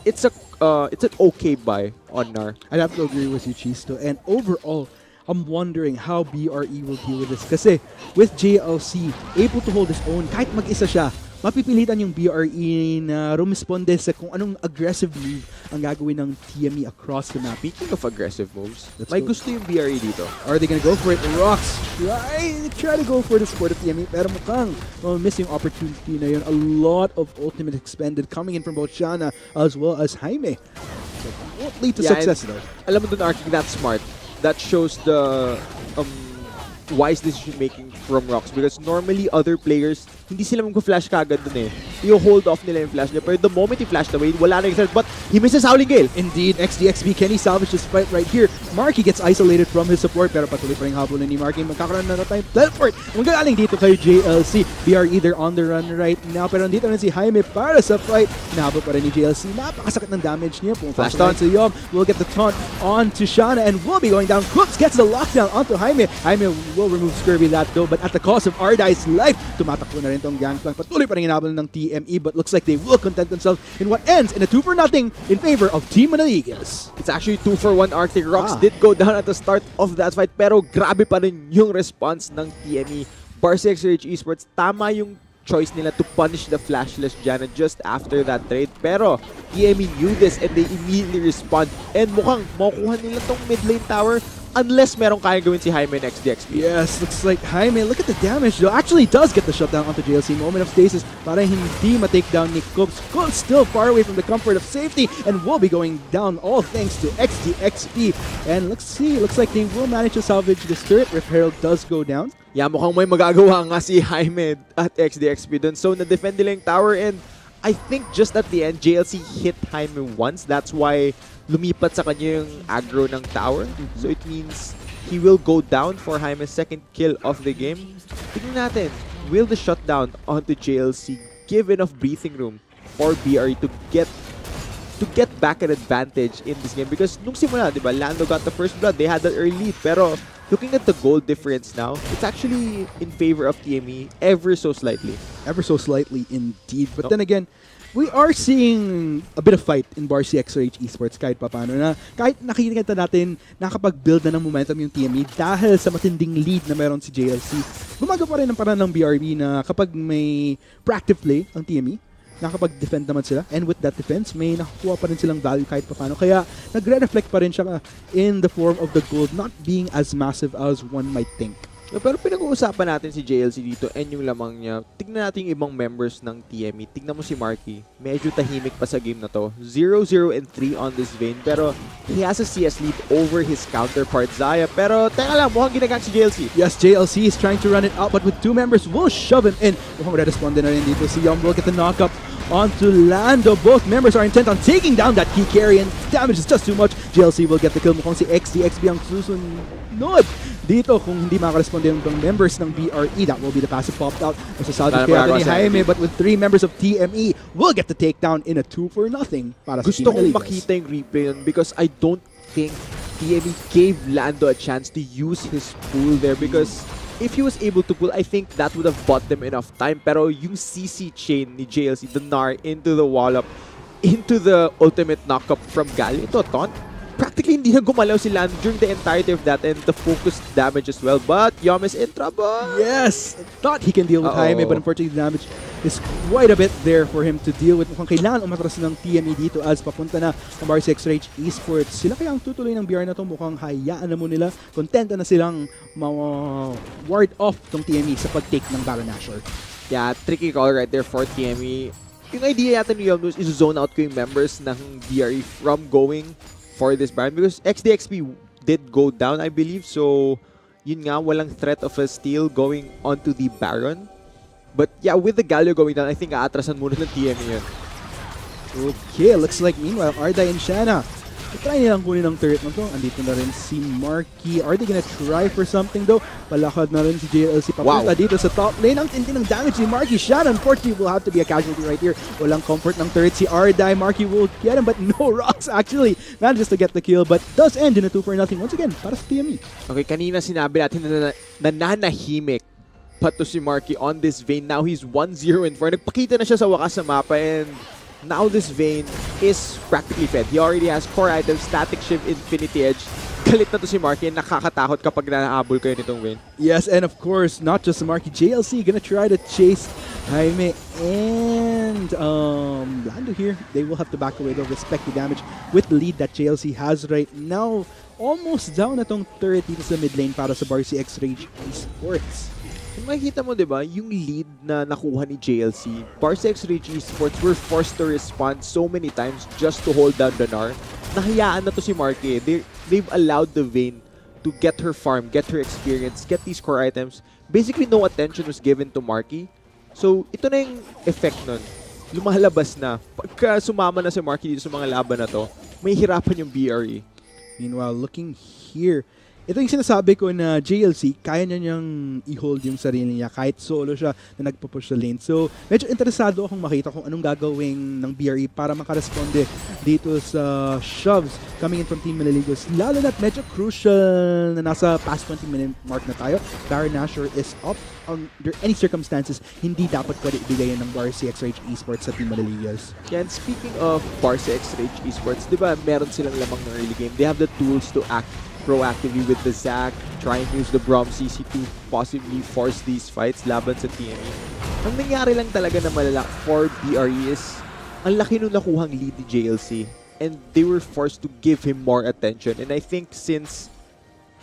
it's an okay buy on Gnar. I'd have to agree with you, Chisto. And overall, I'm wondering how BRE will deal with this. Kasi with JLC, able to hold his own, kahit mag-isa siya, mapipilitan yung BRE na rumisponde sa kung anong aggressive move ang gagawin ng TME across the map. Speaking of aggressive moves, may gusto yung BRE dito. Are they gonna go for it? Rocks try to go for the support of TME, pero mukhang missing opportunity na yun. A lot of ultimate expended coming in from both Shana as well as Jaime. So, won't lead to success though. Alam mo dun, Arking, that's smart. That shows the wise decision making from Rocks because normally other players hindi sila mag-flash kagad dun eh. I-hold off nila yung flash niya. Pero the moment he flashed away, wala na yung but he misses Howling Gale. Indeed, XDXB, can he salvage this fight right here? Marky gets isolated from his support pero patuloy pa rin habol ni Marky. Magkakaroon na tayo teleport. Magaling dito kay JLC. They are either on the run right now pero dito rin si Jaime para sa fight. Nahabol pa rin ni JLC. Napakasakit ng damage niya. Flash taunt to Yom. We'll get the taunt on to Shana and we'll be going down. Cooks gets the lockdown onto Jaime. Jaime will remove Scurvy that though but at the cost of Ardai's life. Tumatakbo na rin tong Gangplank. Patuloy pa rin inabol ng TME but looks like they will content themselves in what ends in a 2-0 in favor of Team Manaligas. It's actually 2-for-1 Arctic. Rocks did go down at the start of that fight pero grabe pa rin yung response ng TME. BRE esports, tama yung choice nila to punish the flashless Janna just after that trade. Pero TME knew this and they immediately respond. And mukhang makukuha nila tong mid lane tower unless merong kaya gawin si Jaime next DXP. Yes, looks like Jaime, look at the damage though. Actually does get the shutdown onto JLC. Moment of stasis para hindi ma-take down ni Cubs. Cubs still far away from the comfort of safety and will be going down all thanks to XDXP. And let's see, looks like they will manage to salvage this turret if Herald does go down. Yeah, mukhang may magagawa nga si Jaime at XDXP dun. So na-defend nila yung tower and I think just at the end, JLC hit Jaime once. That's why lumipat sa kanya yung aggro ng tower. So it means he will go down for Jaime's second kill of the game. Tignan natin, will the shutdown onto JLC give enough breathing room for BRE to get to get back an advantage in this game. Because nung simula, di ba, Lando got the first blood. They had that early lead. Pero looking at the goal difference now, it's actually in favor of TME ever so slightly. Ever so slightly indeed. But then again, we are seeing a bit of fight in BRE XRH Esports kahit papano na kahit nakikita natin nakapag-build na ng momentum yung TME dahil sa matinding lead na meron si JLC. Gumagawa pa rin ng paraan ng BRE na kapag may proactive play ang TME, nakapag-defend naman sila, and with that defense, may nakukuha pa rin silang value kahit papano. Kaya nagre-reflect pa rin siya in the form of the gold not being as massive as one might think. Pero pinag-uusapan natin si JLC dito and yung lamang niya. Tignan natin yung ibang members ng TME. Tignan mo si Marky. Medyo tahimik pa sa game na to. 0-0 and 3 on this vein. Pero he has a CS lead over his counterpart Zaya. Pero teka lang, mukhang ginagang si JLC. Yes, JLC is trying to run it out, but with 2 members, will shove him in. Mukhang re-respond na rin dito. Si Yum will get the knock-up onto Lando. Both members are intent on taking down that key carry, and damage is just too much. JLC will get the kill. Mukhang si XB ang susunod dito kung hindi makaresponde yung members ng BRE. That will be the passive popped out. Masasalvage kaya ni Jaime, but with 3 members of TME will get the takedown in a 2-0 para sa Gusto kong makita yung replay nun because I don't think TME gave Lando a chance to use his pool there because if he was able to pull, I think that would have bought them enough time. Pero yung CC chain ni JLC, the Gnar into the wall-up, into the ultimate knock-up from Gali, ito, taunt. Practically hindi na gumalaw si Lando during the entirety of that and the focused damage as well. But Yum is in trouble. Yes! Thought he can deal with Jaime, but unfortunately the damage is quite a bit there for him to deal with. Mukhang kailangan umatras ng TME dito as papunta na ang BRE XRH Esports. Sila kaya ang tutuloy ng BR na to, mukhang hayaan na mo nila. Contenta na silang ward off tong TME sa pag-take ng Baron Nashor. Yeah, tricky call right there for TME. Yung idea yata ni Yum is zone out ko yung members ng BRE from going for this Baron because XDXP did go down, I believe. So, yun nga, walang threat of a steal going onto the Baron. But yeah, with the Galio going down, I think aatrasan muna ng TME yun. Okay, looks like meanwhile, Ardai and Shanna, try nilang kunin ng turret na to. Andito na rin si Marky. Are they gonna try for something though? Palakad na rin si JLC papunta dito sa top lane. Ang tindi ng damage ni Marky. Shanna, unfortunately, will have to be a casualty right here. Walang comfort ng turret si Ardai. Marky will get him, but no rocks actually. Manages to get the kill, but does end in a 2-0 once again para sa TME. Okay, kanina sinabi natin na nananahimik pa to si Marky on this vein. Now he's 1-0 and 4. Nagpakita na siya sa wakas sa mapa and now this vein is practically fed. He already has core items, static shift, infinity edge. Galit na to si Marky and nakakatakot kapag nahabol kayo nitong vein. Yes, and of course, not just Marky. JLC gonna try to chase Jaime and Lando here. They will have to back away. They'll respect the damage with the lead that JLC has right now. Almost down na tong turret dito sa mid lane para sa BRE XRH Esports. Kung makikita mo, di ba, yung lead na nakuha ni JLC, BRE XRH Esports were forced to respond so many times just to hold down the Gnar. Nahayaan na to si Marky. They've allowed the Vayne to get her farm, get her experience, get these core items. Basically, no attention was given to Marky. So, ito na yung effect nun. Lumalabas na. Pagka sumama na si Marky dito sa mga laban na to, may hirapan yung BRE. Meanwhile, looking here, ito yung sinasabi ko na JLC, kaya niya niyang i-hold yung sarili niya kahit solo siya na nagpo-push sa lane. So, medyo interesado akong makita kung anong gagawin ng BRE para makaresponde dito sa shoves coming in from Team Malaligos. Lalo na't medyo crucial na nasa past 20-minute mark na tayo. Baron Nashor is up. Under any circumstances, hindi dapat pwede ibigayan ng BRE XRH Esports sa Team Malaligos. And speaking of BRE XRH Esports, di ba meron silang lamang ng early game? They have the tools to act proactively with the Zac, try and use the Braum CC to possibly force these fights laban sa TME. Ang nangyari lang talaga na malala for BRE is ang laki nung nakuhang lead ni JLC and they were forced to give him more attention. And I think since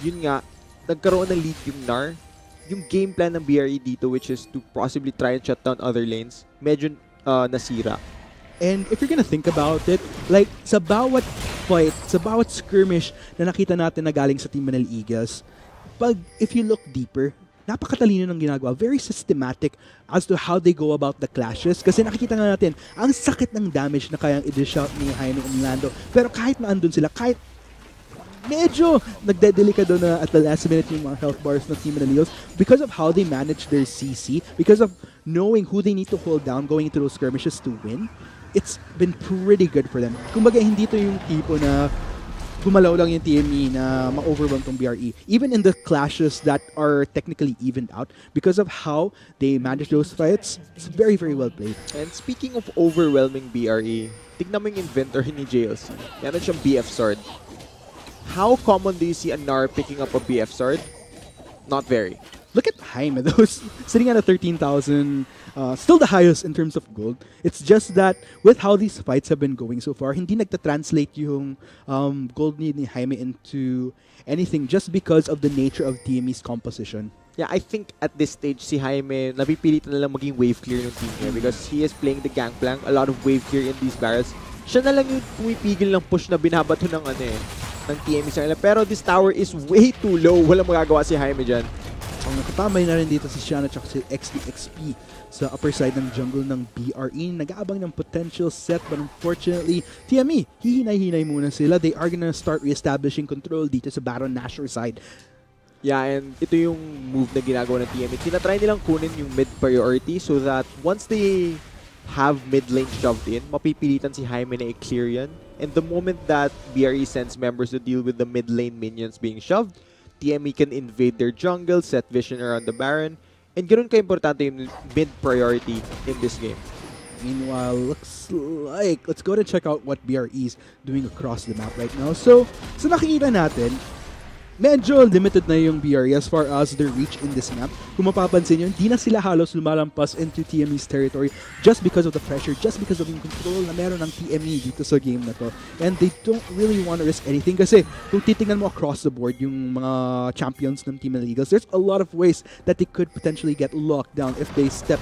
yun nga, nagkaroon ng lead yung Gnar, yung game plan ng BRE dito, which is to possibly try and shut down other lanes, medyo nasira. And if you're gonna think about it, like sa bawat fight, sa bawat skirmish na nakita natin na galing sa Team Manila Eagles, if you look deeper, napakatalino ng ginagawa. Very systematic as to how they go about the clashes. Kasi nakikita nga natin, ang sakit ng damage na kayang i-dish out ni Jaime and Lando. Pero kahit na andun sila, kahit medyo nagdedelikado na at the last minute yung mga health bars ng Team Manila Eagles, because of how they manage their CC, because of knowing who they need to hold down going into those skirmishes to win, it's been pretty good for them. Kumbaga, hindi to yung tipo na gumalaw lang yung TME na ma-overwhelm tong BRE. Even in the clashes that are technically evened out, because of how they manage those fights, it's very, very well played. And speaking of overwhelming BRE, tignan mo yung inventory ni JLC. Meron siyang BF sword. How common do you see a Nar picking up a BF sword? Not very. Look at Jaime, though, sitting at a 13,000, still the highest in terms of gold. It's just that with how these fights have been going so far, hindi nagta-translate yung gold ni Jaime into anything just because of the nature of TME's composition. Yeah, I think at this stage, si Jaime, napipilitan na lang maging wave clear ng team niya because he is playing the gangplank, a lot of wave clear in these barrels. Siya na lang yung pumipigil ng push na binabato ng ng TME sa kanila. Pero this tower is way too low. Walang magagawa si Jaime dyan. Ang nakatamay na rin dito si Shanna at si XDXP sa upper side ng jungle ng BRE. Nag-aabang ng potential set, but unfortunately, TME, hihinay-hinay muna sila. They are gonna start re-establishing control dito sa Baron Nashor side. Yeah, and ito yung move na ginagawa ng TME. Tinatry nilang kunin yung mid priority so that once they have mid lane shoved in, mapipilitan si Jaime na i-clear yan. And the moment that BRE sends members to deal with the mid lane minions being shoved, TME can invade their jungle, set vision around the Baron, and ganun ka-importante yung mid-priority in this game. Meanwhile, looks like, let's go and check out what BRE is doing across the map right now. So nakikita natin, medyo limited na yung BRE as far as their reach in this map. Kung mapapansin nyo, hindi na sila halos lumalampas into TME's territory just because of the pressure, just because of yung control na meron ng TME dito sa game na to. And they don't really want to risk anything kasi kung titingnan mo across the board yung mga champions ng Team Eagles, there's a lot of ways that they could potentially get locked down if they step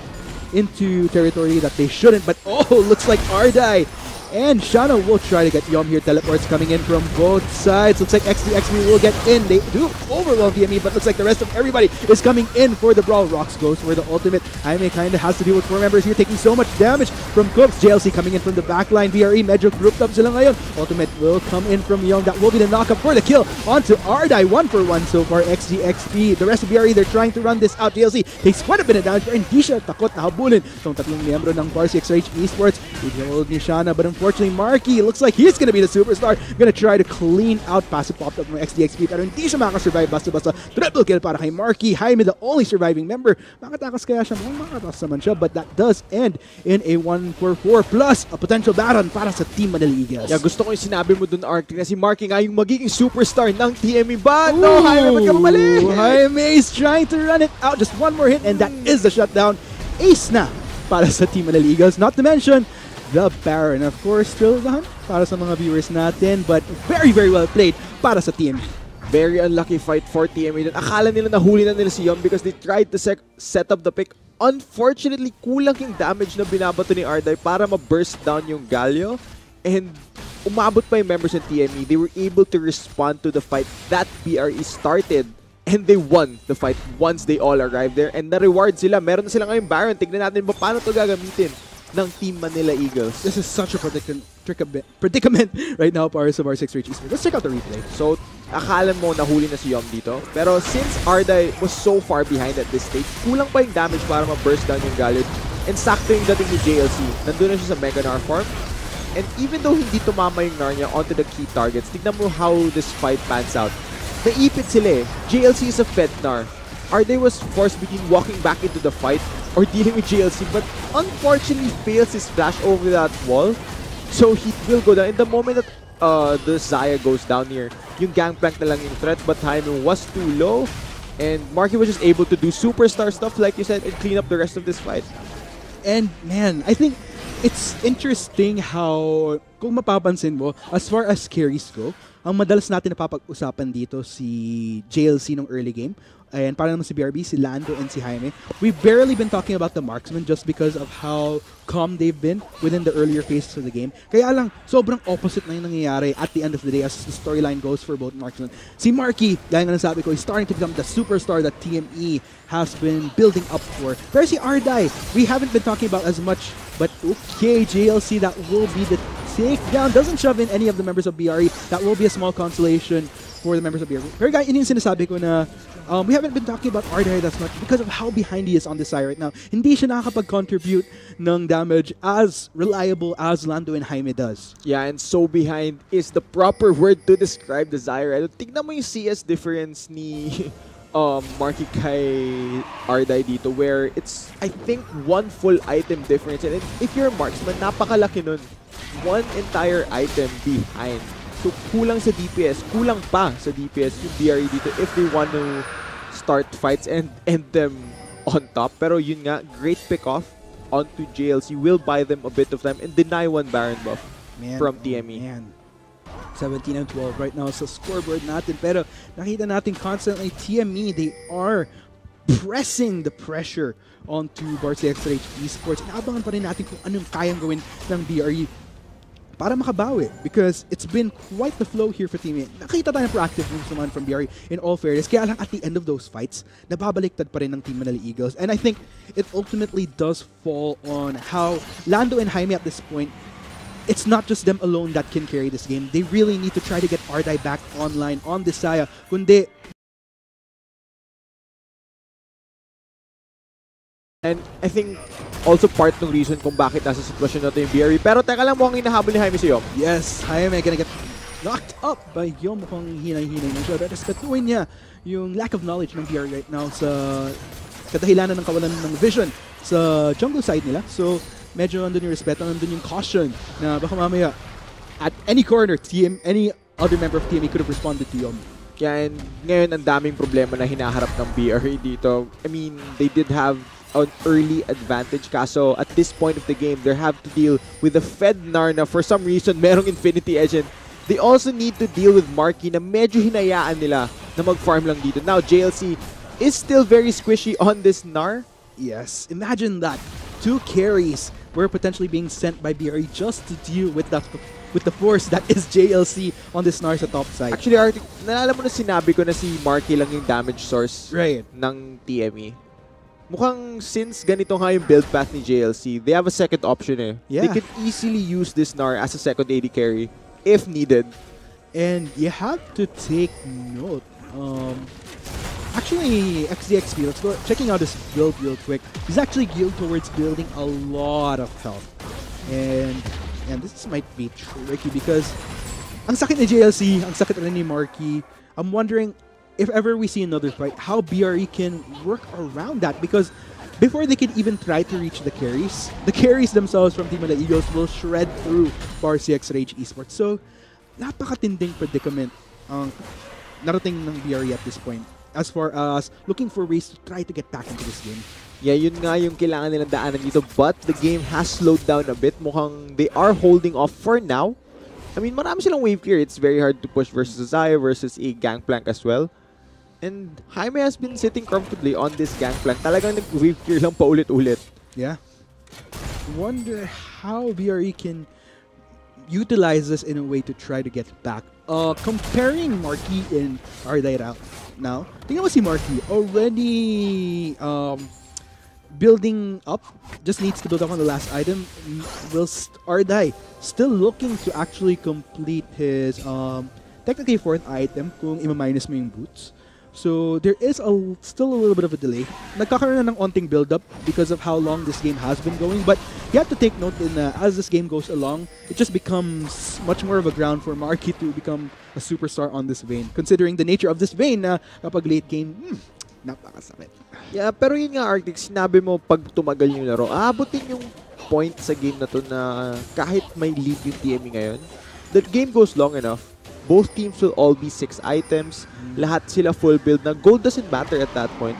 into territory that they shouldn't. But looks like Ardai and Shana will try to get Yom here. Teleports coming in from both sides. Looks like XDXB will get in. They do overwhelm TME, but looks like the rest of everybody is coming in for the brawl. Rox goes for the ultimate. Jaime kind of has to deal with 4 members here, taking so much damage from Cooks. JLC coming in from the backline. BRE medyo grouped up sila ngayon. Ultimate will come in from Yom. That will be the knockup for the kill onto Ardai. 1-for-1 so far. XDXB. The rest of BRE, they're trying to run this out. JLC takes quite a bit of damage, pero hindi siya takot na habulin itong tatlong miyembro ng Bar 6RH Esports. I-hold ni Shana, but unfortunately, Marky looks like he's gonna be the superstar. Gonna try to clean out passive pop up from XDXP, pero hindi siya makasurvive basta-basta. Triple kill para kay Marky. Jaime, the only surviving member. Makatakas kaya siya? Makatakas naman siya, but that does end in a 1-for-4 plus a potential Baron para sa Team Manila Eagles. Yeah, gusto ko yung sinabi mo dun, Ark, na si Marky nga yung magiging superstar ng TME. But no, Jaime, magkamali! Jaime is trying to run it out. Just one more hit, and that is the shutdown. Ace na para sa Team Manila Eagles. Not to mention the Baron, of course, thrill of the hunt para sa mga viewers natin, but very, very well played para sa TME. Very unlucky fight for TME. Akala nila nahuli na nila si Yum because they tried to set up the pick. Unfortunately, kulang yung damage na binabato ni Ardai para ma-burst down yung Galio. And umabot pa yung members ng TME. They were able to respond to the fight that BRE started. And they won the fight once they all arrived there. And na-reward sila. Meron na sila ngayong Baron. Tignan natin pa paano ito gagamitin ng Team Manila Eagles. This is such a predicament right now para sa Bar 6RH Esports. Let's check out the replay. So, akala mo nahuli na si Yom dito. Pero since Ardai was so far behind at this stage, kulang pa yung damage para ma-burst down yung Galio. And sakto yung dating ni JLC. Nandun na siya sa Mega Nar farm. And even though hindi tumama yung Nar niya onto the key targets, tignan mo how this fight pans out. Naipit sila eh. JLC is a Fed Nar. Ardai was forced between walking back into the fight or dealing with JLC, but unfortunately fails his flash over that wall. So he will go down. In the moment that the Zaya goes down here, yung gangplank na lang yung threat, but timing was too low. And Marky was just able to do superstar stuff, like you said, and clean up the rest of this fight. And man, I think it's interesting how, kung mapapansin mo, as far as carries go, ang madalas natin napapag-usapan dito si JLC nung early game. And para naman si BRB, si Lando, and si Jaime. We've barely been talking about the marksman just because of how calm they've been within the earlier phases of the game. Kaya lang, sobrang opposite na yung nangyayari at the end of the day as the storyline goes for both marksmen. Si Marky, gaya nga nasabi ko, is starting to become the superstar that TME has been building up for. Pero si Ardai, we haven't been talking about as much, but okay, JLC, that will be the takedown. Doesn't shove in any of the members of BRE. That will be a small consolation for the members of BRE. Pero guys, yun yung sinasabi ko na we haven't been talking about Ardai that much because of how behind he is on this side right now. Hindi siya nakakapag-contribute ng damage as reliable as Lando and Jaime does. Yeah, and so behind is the proper word to describe the Zyra. Tignan mo yung CS difference ni Marky kay Ardai dito, where it's, I think, one full item difference. And if you're a marksman, napakalaki nun. One entire item behind. So, kulang sa DPS. Kulang pa sa DPS yung BRE dito if they want to start fights and end them on top. Pero yun nga, great pick-off onto JLC. Will buy them a bit of time and deny one Baron buff from TME. Man. 17 and 12 right now sa scoreboard natin. Pero nakita natin constantly TME, they are pressing the pressure onto BRE esports. Inaabangan pa rin natin kung anong kayang gawin ng BRE para makabawi, because it's been quite the flow here for TME. Nakita tayo ng proactive moves naman from BRE in all fairness. Kaya lang at the end of those fights, nababaliktad pa rin ng Team Manila Eagles. And I think it ultimately does fall on how Lando and Jaime at this point, it's not just them alone that can carry this game. They really need to try to get Ardai back online on this Saya. Kundi, and I think also part ng reason kung bakit nasa sitwasyon na ito yung BRE. Pero teka lang, mukhang hinahabol ni Jaime si Yom. yes, Jaime gonna get knocked up by Yom. Mukhang hinay-hinay na siya. Respetuin niya yung lack of knowledge ng BRE right now sa kadahilanan ng kawalan ng vision sa jungle side nila. So, medyo nandun yung respeto, nandun yung caution na baka mamaya at any corner, any other member of TME could have responded to Yom. Yeah, and ngayon ang daming problema na hinaharap ng BRE dito. I mean, they did have an early advantage, kaso at this point of the game, they have to deal with the Fed Nar na for some reason merong Infinity Edge, and they also need to deal with Marky na medyo hinayaan nila na mag-farm lang dito. Now, JLC is still very squishy on this Nar. Yes, imagine that. 2 carries were potentially being sent by BRE just to deal with the force that is JLC on this Nar sa top side. Actually, Arctic, naalala mo na sinabi ko na si Marky lang yung damage source ng TME. Mukhang since ganito nga yung build path ni JLC, they have a second option eh. Yeah. They could easily use this Nar as a second AD carry if needed. And you have to take note. Actually, XDXP, let's go checking out this build real quick. He's actually geared towards building a lot of health. And this might be tricky because ang sakit ni JLC, ang sakit rin ni Marky. I'm wondering if ever we see another fight, how BRE can work around that, because before they can even try to reach the carries themselves from Team Manila Eagles will shred through BRCX Rage Esports. So, napakatinding predicament ang narating ng BRE at this point as far as looking for ways to try to get back into this game. Yeah, yun nga yung kailangan nilang daanan dito, but the game has slowed down a bit. Mukhang they are holding off for now. I mean, marami silang wave clear. It's very hard to push versus Zaya versus a Gangplank as well. And Jaime has been sitting comfortably on this Gangplank. Talagang nag-wave clear lang paulit-ulit. Yeah. Wonder how BRE can utilize this in a way to try to get back. Comparing Marky and Ardai now, tingnan mo si Marky already building up, just needs to build up on the last item, whilst Ardai still looking to actually complete his technically 4th item kung ima-minus mo yung boots. So there is still a little bit of a delay. Nagkakaroon na ng onting build-up because of how long this game has been going. But you have to take note in as this game goes along, it just becomes much more of a ground for Marky to become a superstar on this vein. Considering the nature of this vein na kapag late game, napakasakit. Yeah, pero yun nga, Arctic, sinabi mo pag tumagal yung laro, aabutin yung point sa game na to na kahit may lead yung TME ngayon, the game goes long enough. Both teams will all be 6 items. Lahat sila full build na. Gold doesn't matter at that point.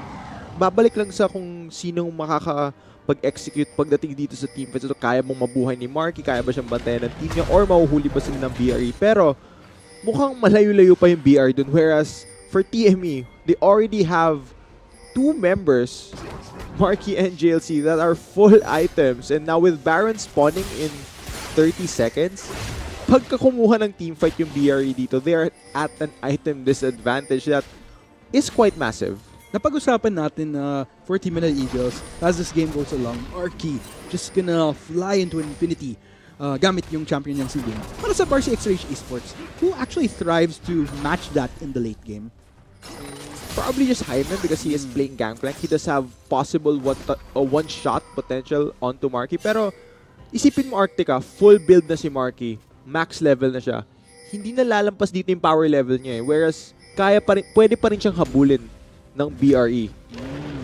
Babalik lang sa kung sinong makakapag-execute pagdating dito sa team fight. So, kaya mong mabuhay ni Marky, kaya ba siyang bantayan ng team niya, or mahuhuli ba sila ng BRE. Pero mukhang malayo-layo pa yung BRE dun. Whereas for TME, they already have 2 members, Marky and JLC, that are full items. And now with Baron spawning in 30 seconds, pagka kumuha ng teamfight yung BRE dito, they are at an item disadvantage that is quite massive. Napag-usapan natin na for Team Manila Eagles, as this game goes along, Marky just gonna fly into infinity gamit yung champion niyang si Vayne. Para sa Barca X-Rage Esports, who actually thrives to match that in the late game? Probably just Jaime because he is playing Gangplank. He does have possible one-shot potential onto Marky. Pero isipin mo Arctica, full build na si Marky. Max level na siya. Hindi na lalampas dito yung power level niya eh. Whereas pwede pa rin siyang habulin ng BRE.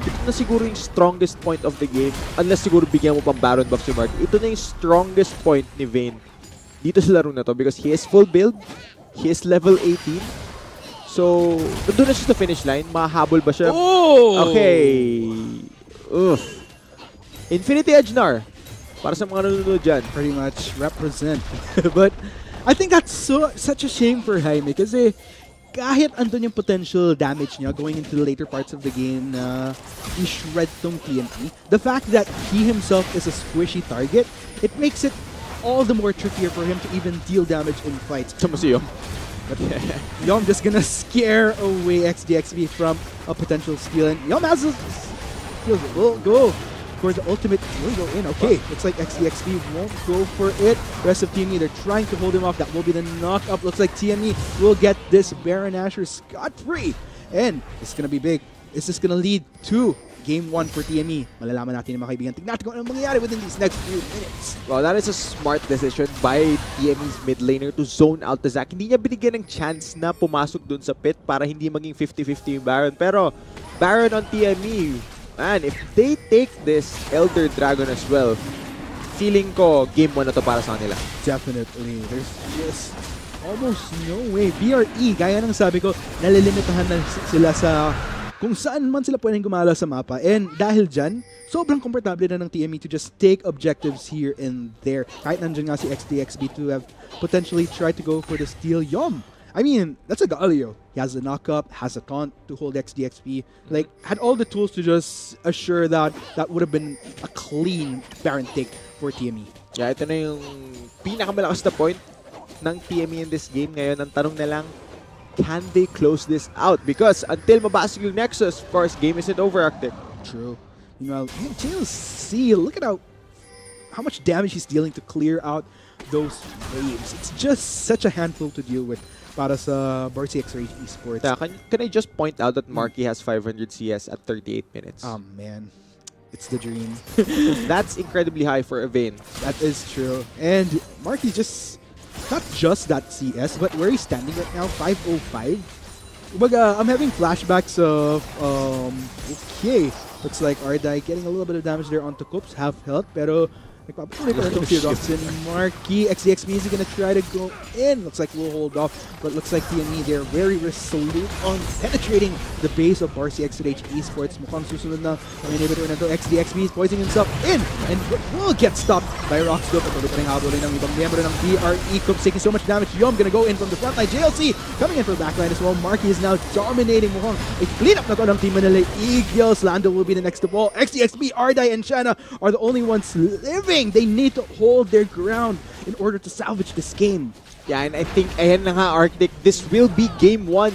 Ito na siguro yung strongest point of the game. Unless siguro bigyan mo pang Baron buff si Marky. Ito na yung strongest point ni Vayne dito sa laro na to because he is full build. He is level 18. So, doon na siya sa finish line. Mahabol ba siya? Oh! Okay. Oof. Infinity Edge Nar. Para sa mga nanonood dyan. Pretty much represent. But I think that's such a shame for Jaime kasi kahit andun yung potential damage niya going into the later parts of the game na i-shred tong TME, the fact that he himself is a squishy target, it makes it all the more trickier for him to even deal damage in fights. Sama si Yom. But Yom just gonna scare away XDXB from a potential steal. And Yom has a steal. Will go for the ultimate. Will go in. Okay, looks like XDXB won't go for it. Rest of TME, they're trying to hold him off. That will be the knock-up. Looks like TME will get this Baron Asher scot-free. And it's gonna be big. Is this gonna lead to Game 1 for TME? Malalaman natin mga kaibigan. Tignan natin kung anong mangyayari within these next few minutes. Well, that is a smart decision by TME's mid laner to zone out the Zac. Hindi niya binigyan ng chance na pumasok dun sa pit para hindi maging 50-50 yung Baron. Pero Baron on TME, man, if they take this Elder Dragon as well, feeling ko Game 1 na to para sa kanila. Definitely. There's just almost no way. BRE, gaya ng sabi ko, nalilimitahan na sila sa kung saan man sila pwedeng gumala sa mapa. And dahil dyan, sobrang komportable na ng TME to just take objectives here and there. Kahit nandiyan nga si XDXB to have potentially tried to go for the steal. Yom! I mean, that's a Galio. He has a knock-up, has a taunt to hold XDXB. Like, had all the tools to just assure that that would have been a clean Baron take for TME. Yeah, ito na yung pinakamalakas na point ng TME in this game. Ngayon, ang tanong na lang, can they close this out? Because until mabasag yung Nexus, of course, game isn't over, Arctic. True. Meanwhile, JLC, look at how much damage he's dealing to clear out those waves. It's just such a handful to deal with para sa Barca X-Rage Esports. Yeah, can I just point out that Marky has 500 CS at 38 minutes? Oh, man. It's the dream. That's incredibly high for a Vayne. That is true. And Marky just... not just that CS, but where he's standing right now, 505. Umaga, I'm having flashbacks of, okay, looks like Ardai getting a little bit of damage there onto Coops, half health, pero nagpapatuloy pa rin si Roxen. Marky, XDXB is gonna try to go in. Looks like we'll hold off, but looks like TME, they're very resolute on penetrating the base of Barca X-Rage Esports. Mukhang susunod na ang inhibitor na to. XDXB is poising himself in and will get stopped by Roxdo. Patuloy pa rin habulin ng ibang miyembro ng BRE. Coops taking so much damage. Yom gonna go in from the front line. JLC coming in for backline as well. Marky is now dominating. Mukhang i-clean up na to ng team Manila Eagles. Lando will be the next to ball. XDXB, Ardai, and Shanna are the only ones living. They need to hold their ground in order to salvage this game. Yeah, and I think, ayan na nga, Arctic, this will be Game 1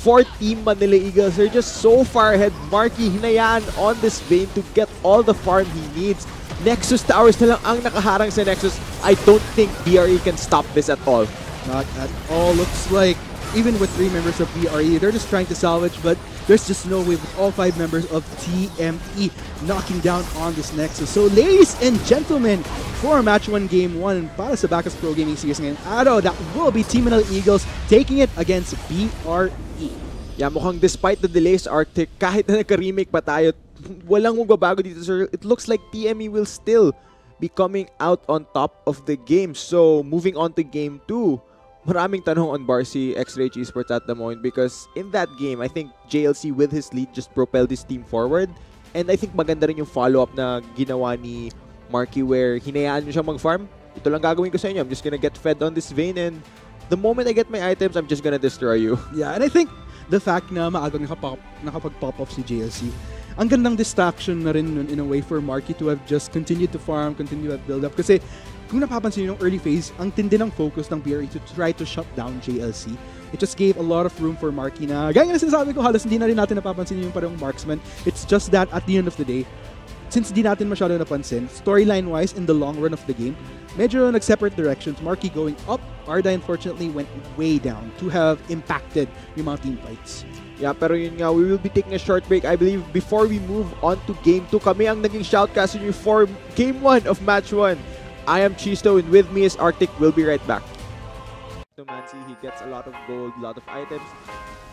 for Team Manila Eagles. They're just so far ahead. Marky hinayaan on this Vayne to get all the farm he needs. Nexus Towers na lang ang nakaharang sa Nexus. I don't think BRE can stop this at all. Not at all. Looks like even with 3 members of BRE, they're just trying to salvage, but there's just no way with all 5 members of TME knocking down on this Nexus. So ladies and gentlemen, for match 1 game 1 para sa Bacchus Pro Gaming Series ngayong araw, that will be Team Manila Eagles taking it against BRE. Yeah, mukhang despite the delays, Arctic, kahit na nagka-remake pa tayo, walang magbabago dito, sir. It looks like TME will still be coming out on top of the game. So moving on to game 2, maraming tanong on Barca X-Rage Esports at the moment because in that game, I think JLC with his lead just propelled his team forward. And I think maganda rin yung follow-up na ginawa ni Marky where hinayaan nyo siya mag-farm. Ito lang gagawin ko sa inyo. I'm just gonna get fed on this Vayne and the moment I get my items, I'm just gonna destroy you. Yeah, and I think the fact na maagang nakapag-pop off si JLC, ang gandang distraction na rin nun in a way for Marky to have just continued to farm, continue to build up. Kasi kung napapansin nyo yung early phase, ang tindi ng focus ng BRE to try to shut down JLC. It just gave a lot of room for Marky na, gaya nga na sinasabi ko, halos hindi na rin natin napapansin yung parang marksman. It's just that at the end of the day, since di natin masyado napansin, storyline-wise in the long run of the game, medyo nag-separate directions. Marky going up, Arda unfortunately went way down to have impacted yung mga team fights. Yeah, pero yun nga, we will be taking a short break. I believe before we move on to Game 2, kami ang naging shoutcast nyo for Game 1 of Match 1. I am Chisto and with me is Arctic. We'll be right back. Mancy, he gets a lot of gold, a lot of items,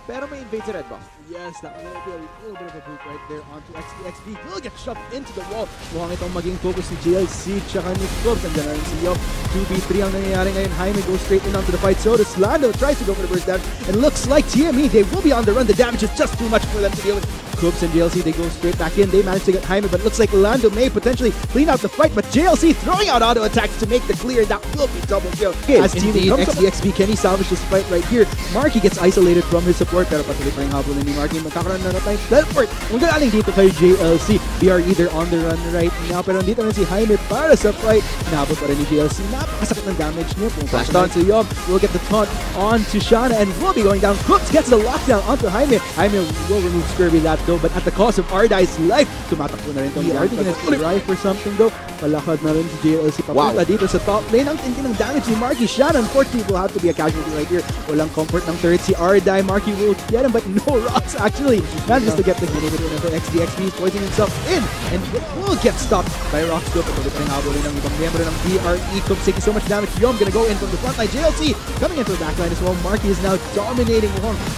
pero may invade sa red buff. Yes, that will be a little bit of a boot right there onto XDXB. Will get shoved into the wall. Mukhang itong maging focus ni JLC tsaka ni Cubs. Andiyan na rin si Yop. 2v3 ang nangyayari ngayon. Jaime goes straight in onto the fight. So does Lando. Tries to go for the burst damage. And looks like TME, they will be on the run. The damage is just too much for them to deal with. Cubs and JLC, they go straight back in. They manage to get Jaime, but looks like Lando may potentially clean out the fight. But JLC throwing out auto attacks to make the clear. That will be double kill. As TME comes XDXB, can he salvage this fight right here? Marky gets isolated from his support. Pero patuloy pa rin habol ni Marky. Magkakaroon na tayo teleport. Ang galing dito kay JLC. BRE, they're on the run right now. Pero dito na si Jaime para sa fight. Nahabol pa rin ni JLC. Napakasakit ng damage niya. Flash down to Yob. We'll get the taunt on to Shana and will be going down. Cooks gets the lockdown onto Jaime. Jaime will remove Skirby that though, but at the cost of Ardai's life. Tumatakbo na rin itong BRE. Gonna try for something though. Palakad na rin si JLC. Papunta dito sa top lane. Ang tindi ng damage ni Marky. Shana unfortunately will have to be a casualty right here. Walang comfort ng third si Ardai. Marky will get him but no rocks actually. Manages to get the grenade in for XDXB, poisoning himself in, and will get stopped by Rockscope. Patuloy pa rin habol rin ng ibang miyembro ng BRE. Cubs taking so much damage. Yom gonna go in from the front line. JLC coming in for the backline as well. Marky is now dominating.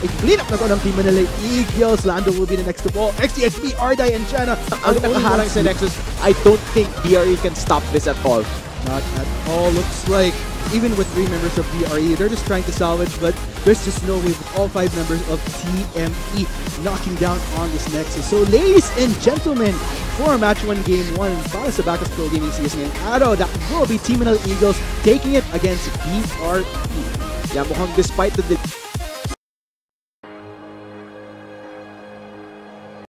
A clean up na ko ng team Manila Eagles. Lando will be the next to ball. XDXB, Ardai, and Chana. Ang nakaharang sa Nexus, I don't think BRE can stop this at all. Not at all. Looks like even with 3 members of BRE, they're just trying to salvage, but there's just no way with all 5 members of TME knocking down on this Nexus. So ladies and gentlemen, for Match 1 Game 1, para sa Bacchus Pro Gaming Season ngayong araw, that will be Team Manila Eagles taking it against BRE. Yeah, mukhang despite the